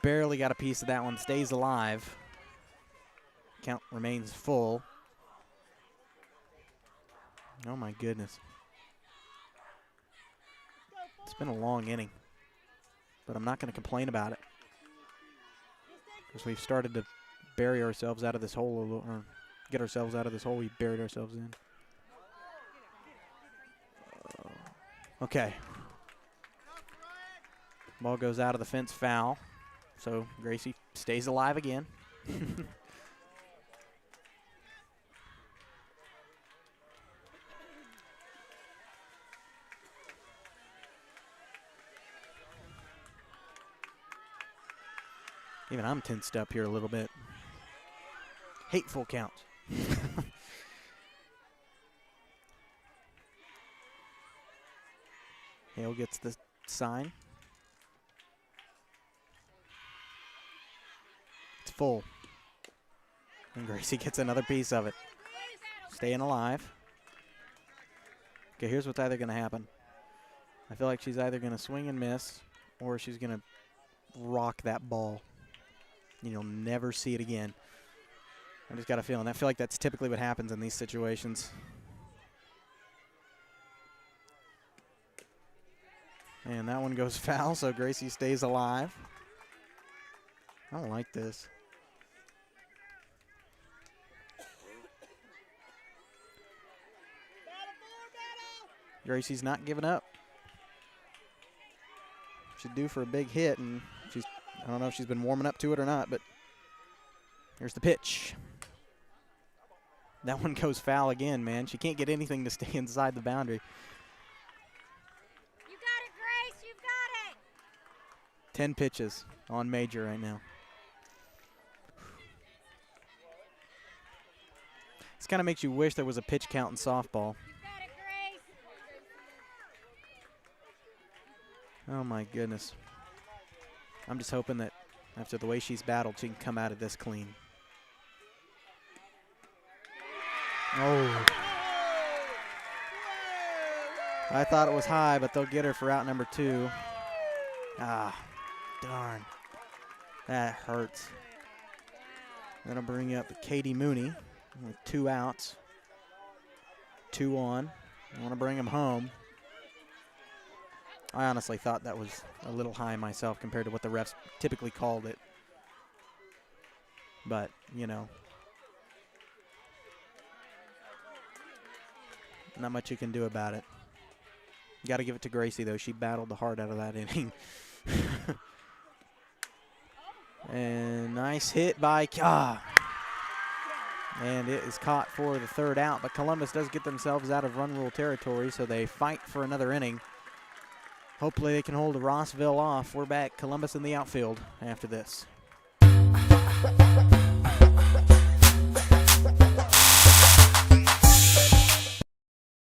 barely got a piece of that one. Stays alive. Count remains full. Oh my goodness. It's been a long inning, but I'm not going to complain about it because we've started to bury ourselves out of this hole, or get ourselves out of this hole we buried ourselves in. Okay. Ball goes out of the fence, foul. So Gracie stays alive again. Even I'm tensed up here a little bit. Hateful count. Hale gets the sign. It's full. And Gracie gets another piece of it. Staying alive. Okay, here's what's either going to happen. I feel like she's either going to swing and miss, or she's going to rock that ball. You'll never see it again. I just got a feeling. I feel like that's typically what happens in these situations. And that one goes foul, so Gracie stays alive. I don't like this. Gracie's not giving up. She's due for a big hit, and I don't know if she's been warming up to it or not, but here's the pitch. That one goes foul again, man. She can't get anything to stay inside the boundary. You got it, Grace. You've got it. 10 pitches on Major right now. This kind of makes you wish there was a pitch count in softball. You've got it, Grace. Oh, my goodness. I'm just hoping that after the way she's battled, she can come out of this clean. Oh. I thought it was high, but they'll get her for out number 2. Ah, darn. That hurts. That'll bring up Katie Mooney with 2 outs. 2 on. I want to bring them home. I honestly thought that was a little high myself compared to what the refs typically called it. But, not much you can do about it. Got to give it to Gracie, though. She battled the heart out of that inning. And nice hit by and it is caught for the third out, but Columbus does get themselves out of run rule territory, so they fight for another inning. Hopefully they can hold Rossville off. We're back, Columbus in the outfield after this.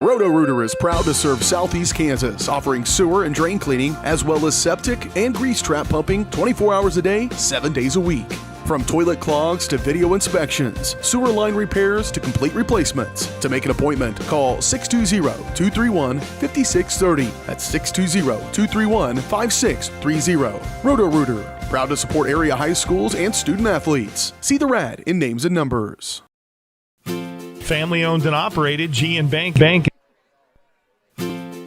Roto-Rooter is proud to serve Southeast Kansas, offering sewer and drain cleaning, as well as septic and grease trap pumping 24 hours a day, 7 days a week. From toilet clogs to video inspections, sewer line repairs to complete replacements. To make an appointment, call 620-231-5630. That's 620-231-5630. Roto-Rooter, proud to support area high schools and student athletes. See the rad in names and numbers. Family owned and operated, G and Bank.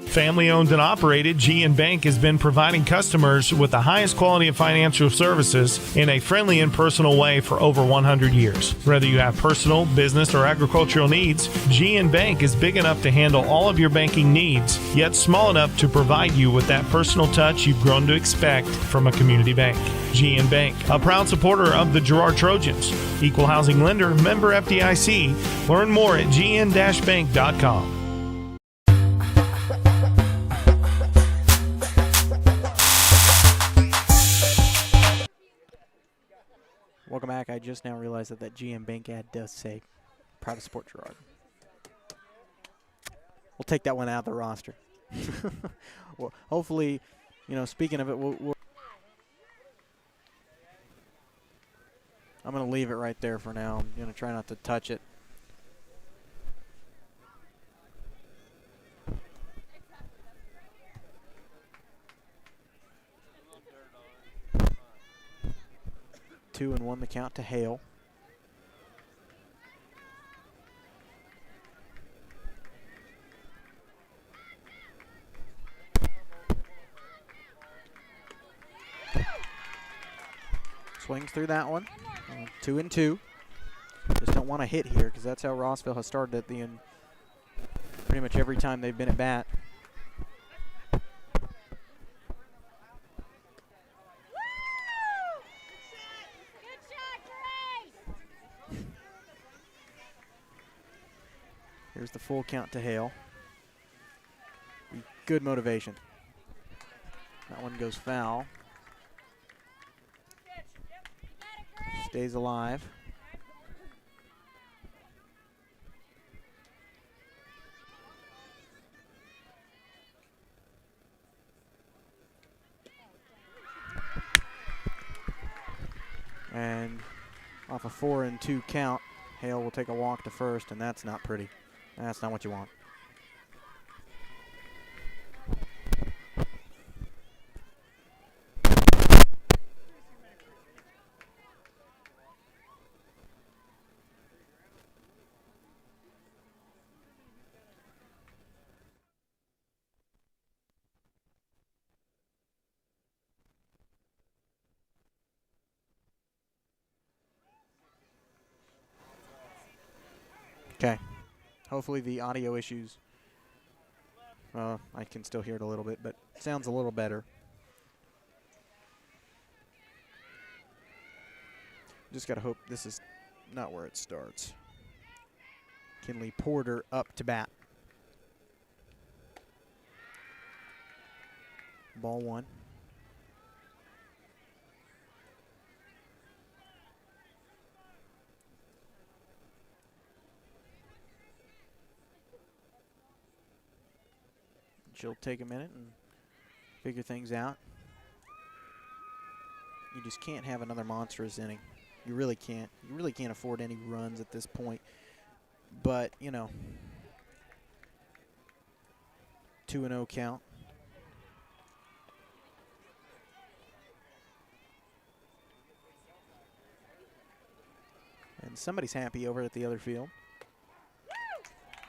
Family owned and operated, G and Bank has been providing customers with the highest quality of financial services in a friendly and personal way for over 100 years. Whether you have personal, business, or agricultural needs, G and Bank is big enough to handle all of your banking needs, yet small enough to provide you with that personal touch you've grown to expect from a community bank. G and Bank, a proud supporter of the Girard Trojans, equal housing lender, member FDIC. Learn more at gn-bank.com. Welcome back. I just now realized that GM Bank ad does say proud to support Girard. We'll take that one out of the roster. Well, hopefully, speaking of it, I'm going to leave it right there for now. I'm going to try not to touch it. 2-1 the count to Hale. Swings through that one. 2-2. Just don't want to hit here because that's how Rossville has started at the end. Pretty much every time they've been at bat. Here's the full count to Hale. Good motivation. That one goes foul. Stays alive. And off a 4-2 count, Hale will take a walk to first, and that's not pretty. That's not what you want. Okay. Hopefully the audio issues, I can still hear it a little bit, but it sounds a little better. Just got to hope this is not where it starts. Kinley Porter up to bat. Ball one. She'll take a minute and figure things out. You just can't have another monstrous inning. You really can't. You really can't afford any runs at this point. But, 2-0 count. And somebody's happy over at the other field.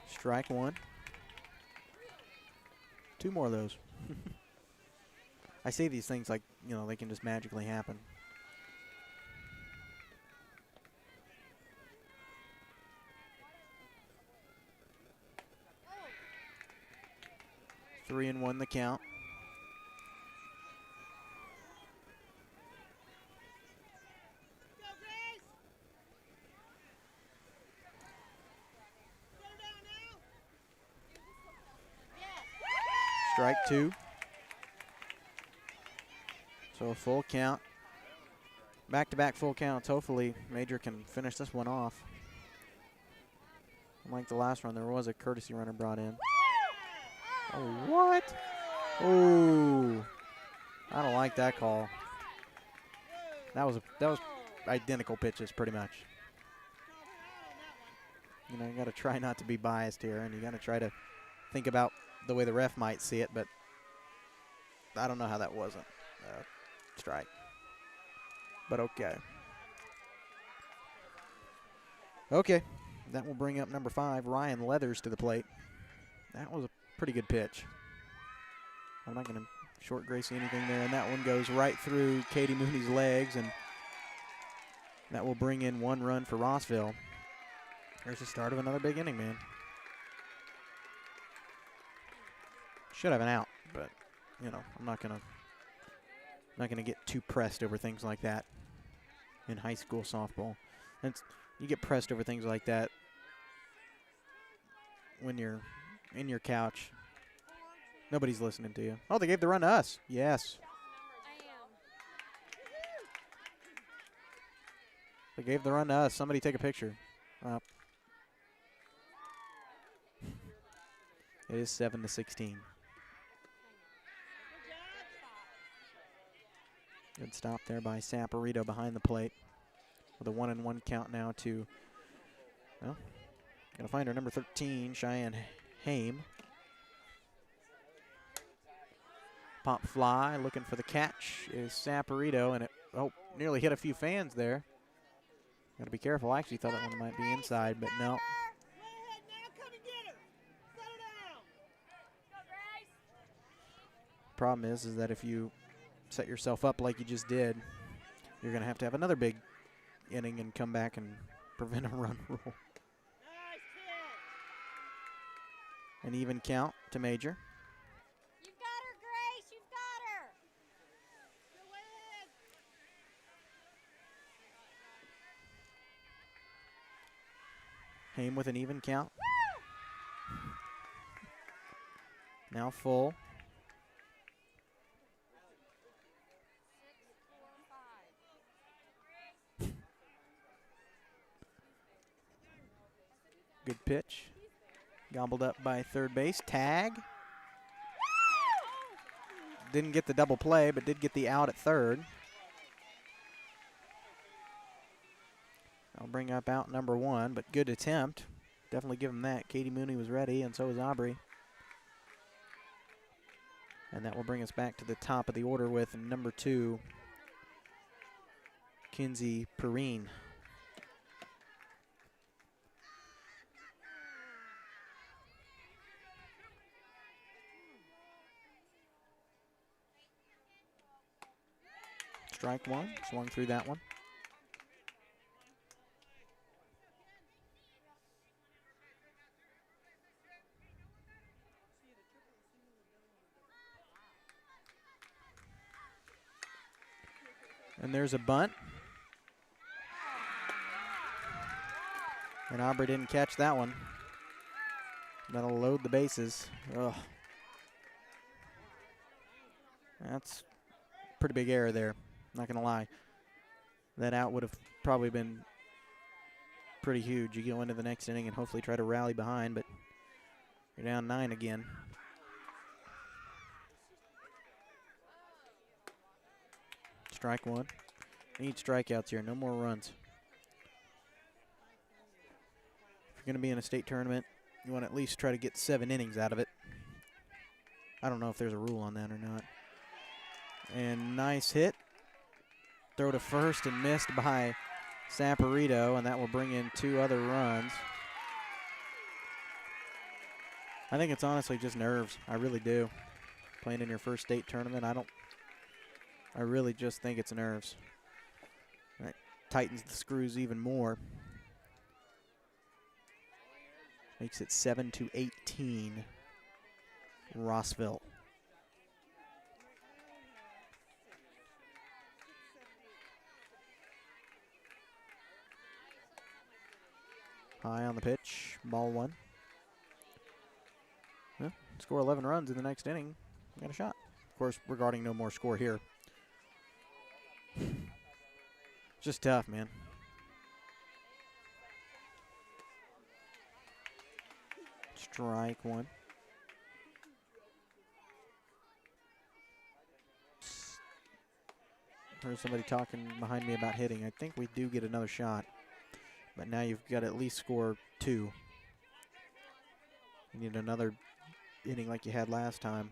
Strike one. 2 more of those. I say these things like, they can just magically happen. 3-1 the count. Strike 2. So a full count. Back-to-back full counts. Hopefully Major can finish this one off. Unlike the last run, there was a courtesy runner brought in. Oh, what? Oh, I don't like that call. That was identical pitches, pretty much. You know, you got to try not to be biased here, and you got to try to think about the way the ref might see it, but I don't know how that wasn't a strike. But okay. Okay, that will bring up number 5, Ryan Leathers, to the plate. That was a pretty good pitch. I'm not going to short Gracie anything there, and that one goes right through Katie Mooney's legs, and that will bring in 1 run for Rossville. Here's the start of another big inning, man. Should have an out, but you know, I'm not gonna get too pressed over things like that in high school softball. You get pressed over things like that when you're in your couch. Nobody's listening to you. Oh, they gave the run to us. Yes. They gave the run to us. Somebody take a picture. It is 7-16. Good stop there by Saporito behind the plate with a 1-1 count now to, well, gonna find her number 13, Cheyenne Haim. Pop fly, looking for the catch is Saporito, and it, nearly hit a few fans there. Gotta be careful. I actually thought that one might be inside, but no. Problem is that if you set yourself up like you just did, you're going to have another big inning and come back and prevent a run rule. An even count to Major. You've got her, Grace. You've got her. Haim with an even count. Now full. Good pitch. Gobbled up by third base. Tag. Didn't get the double play, but did get the out at third. I'll bring up out number 1, but good attempt. Definitely give him that. Katie Mooney was ready, and so was Aubrey. And that will bring us back to the top of the order with number 2, Kinsey Perrine. Strike 1, swung through that one. And there's a bunt. And Aubrey didn't catch that one. That'll load the bases. Ugh. That's a pretty big error there. Not going to lie. That out would have probably been pretty huge. You go into the next inning and hopefully try to rally behind, but you're down 9 again. Strike 1. Need strikeouts here. No more runs. If you're going to be in a state tournament, you want to at least try to get 7 innings out of it. I don't know if there's a rule on that or not. And nice hit. Throw to first and missed by Saporito, and that will bring in 2 other runs. I think it's honestly just nerves. I really do. Playing in your first state tournament, I really just think it's nerves. That tightens the screws even more. Makes it 7-18, Rossville. High on the pitch, ball 1. Well, score 11 runs in the next inning. Got a shot. Of course, regarding no more score here. Just tough, man. Strike 1. Heard somebody talking behind me about hitting. I think we do get another shot. But now you've got to at least score 2. You need another inning like you had last time.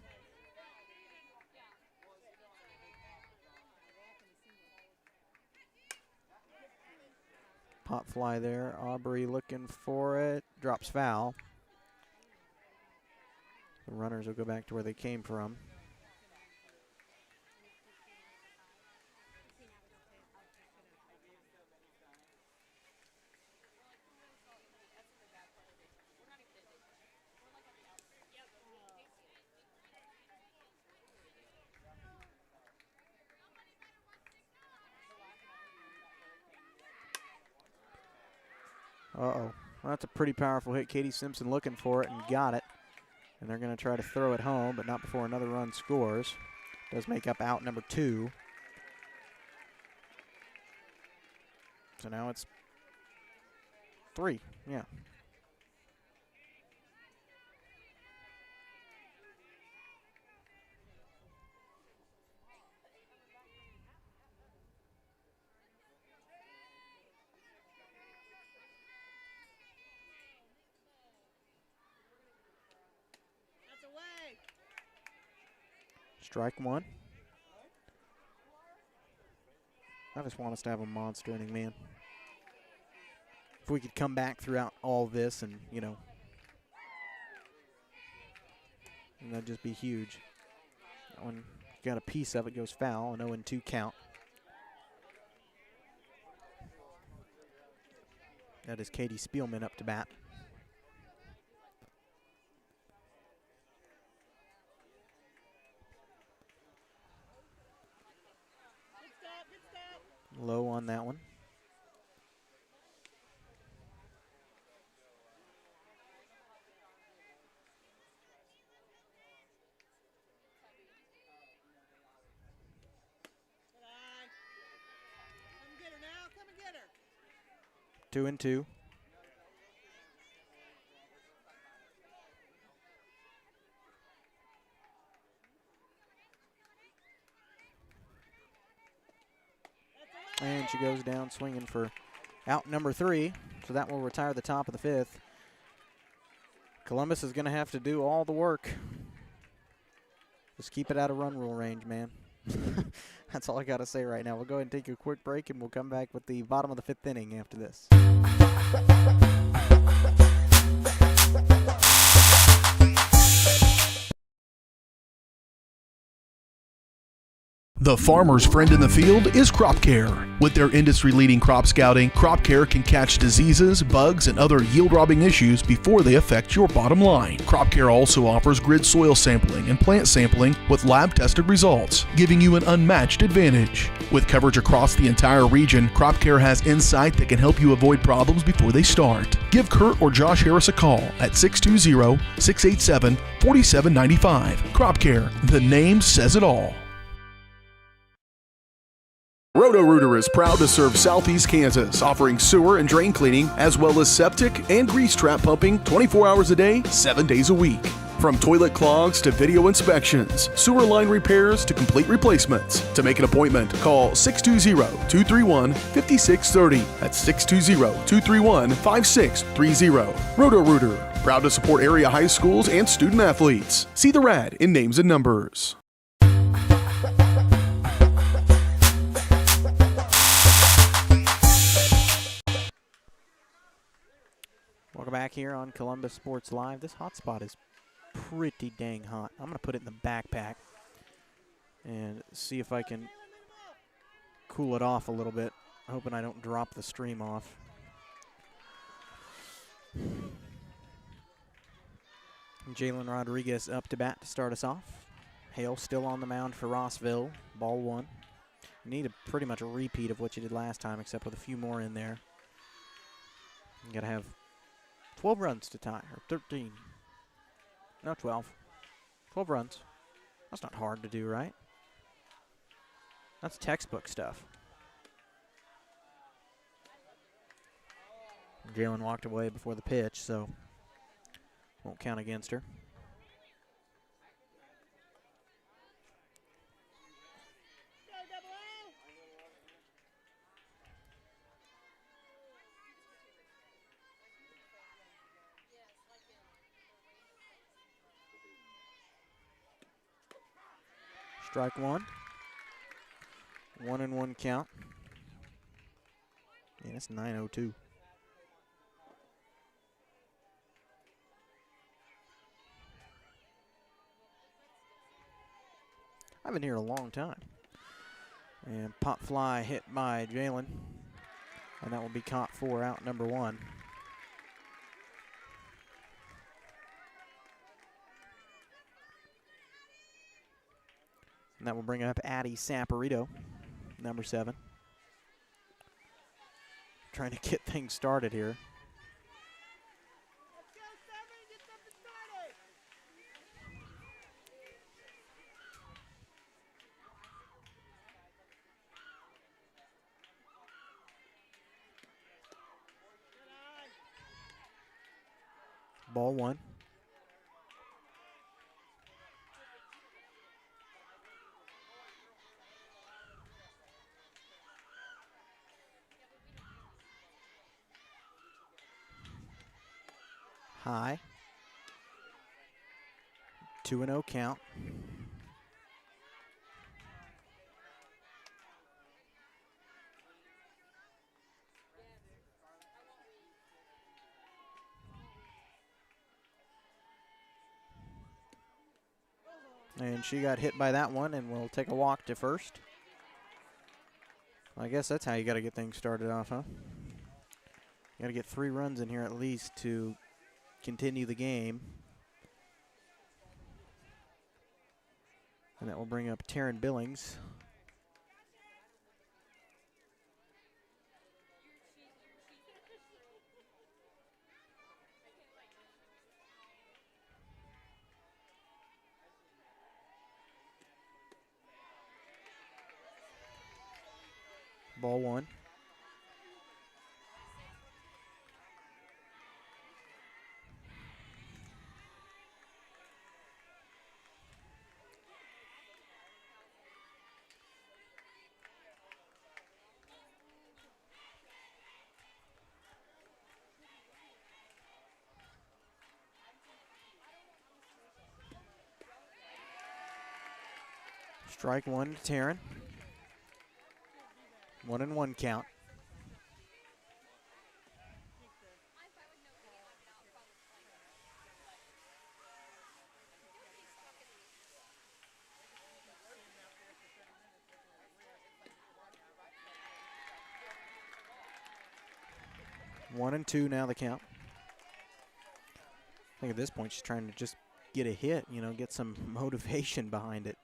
Pop fly there. Aubrey looking for it. Drops foul. The runners will go back to where they came from. Uh-oh. Well, that's a pretty powerful hit. Katie Simpson looking for it and got it. And they're going to try to throw it home, but not before another run scores. Does make up out number 2. So now it's 3. Yeah. Strike 1. I just want us to have a monster inning, man. If we could come back throughout all this and, you know, and that'd just be huge. That one got a piece of it, goes foul, an 0-2 count. That is Katie Spielman up to bat. Low on that one. Come get her now. Come and get her. 2-2. And she goes down swinging for out number 3. So that will retire the top of the 5th. Columbus is going to have to do all the work. Just keep it out of run rule range, man. That's all I got to say right now. We'll go ahead and take a quick break, and we'll come back with the bottom of the 5th inning after this. The farmer's friend in the field is Crop Care. With their industry-leading crop scouting, Crop Care can catch diseases, bugs, and other yield-robbing issues before they affect your bottom line. Crop Care also offers grid soil sampling and plant sampling with lab-tested results, giving you an unmatched advantage. With coverage across the entire region, Crop Care has insight that can help you avoid problems before they start. Give Kurt or Josh Harris a call at 620-687-4795. Crop Care, the name says it all. Roto-Rooter is proud to serve Southeast Kansas, offering sewer and drain cleaning, as well as septic and grease trap pumping 24 hours a day, 7 days a week. From toilet clogs to video inspections, sewer line repairs to complete replacements. To make an appointment, call 620-231-5630. That's 620-231-5630. Roto-Rooter, proud to support area high schools and student athletes. See the rad in names and numbers. Welcome back here on Columbus Sports Live. This hot spot is pretty dang hot. I'm going to put it in the backpack and see if I can cool it off a little bit. Hoping I don't drop the stream off. Jalen Rodriguez up to bat to start us off. Hale still on the mound for Rossville. Ball 1. You need pretty much a repeat of what you did last time, except with a few more in there. You got to have 12 runs to tie, or 13. No, 12. 12 runs. That's not hard to do, right? That's textbook stuff. Jalen walked away before the pitch, so won't count against her. Strike one. 1-1 count. Yeah, that's 9:02. I've been here a long time. And pop fly hit by Jalen. And that will be caught for out number 1. And that will bring up Addie Saporito, number 7. Trying to get things started here. Ball 1. High. 2-0 count. And she got hit by that one and will take a walk to first. I guess that's how you got to get things started off, huh? You got to get 3 runs in here at least to continue the game. And that will bring up Taryn Billings. Ball 1. Strike 1 to Taryn. 1-1 count. One and 2 now the count. I think at this point she's trying to just get a hit, you know, get some motivation behind it.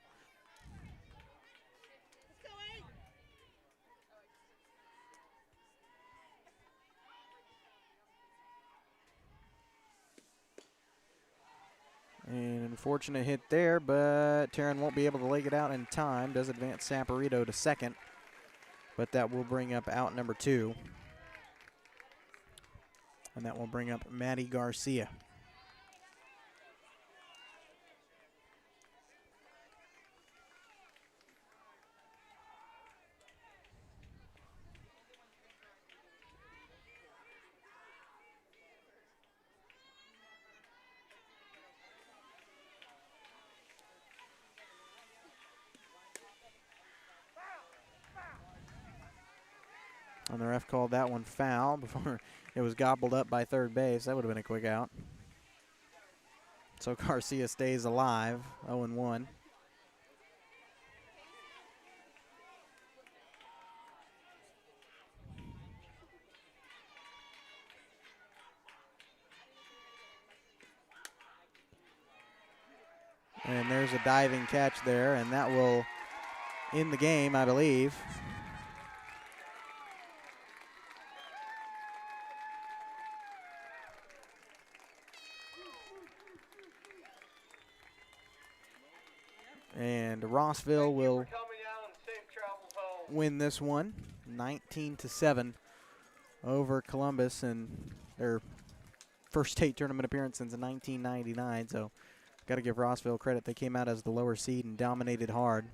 And unfortunate hit there, but Taryn won't be able to leg it out in time. Does advance Saporito to second, but that will bring up out number 2. And that will bring up Maddie Garcia. And the ref called that one foul before it was gobbled up by third base. That would have been a quick out. So Garcia stays alive, 0-1. And there's a diving catch there, and that will end the game, I believe. And Rossville will Coming out and safe travels home. win this one, 19-7 over Columbus, and their first state tournament appearance since 1999. So, got to give Rossville credit. They came out as the lower seed and dominated hard.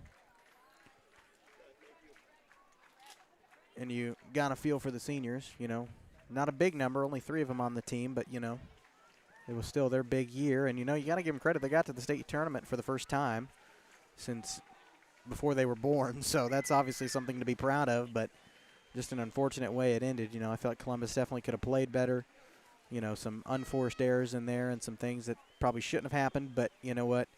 And you got a feel for the seniors, you know. Not a big number, only 3 of them on the team, but, you know, it was still their big year. And, you know, you got to give them credit. They got to the state tournament for the first time since before they were born. So that's obviously something to be proud of, but just an unfortunate way it ended. You know, I felt Columbus definitely could have played better. You know, some unforced errors in there and some things that probably shouldn't have happened. But you know what?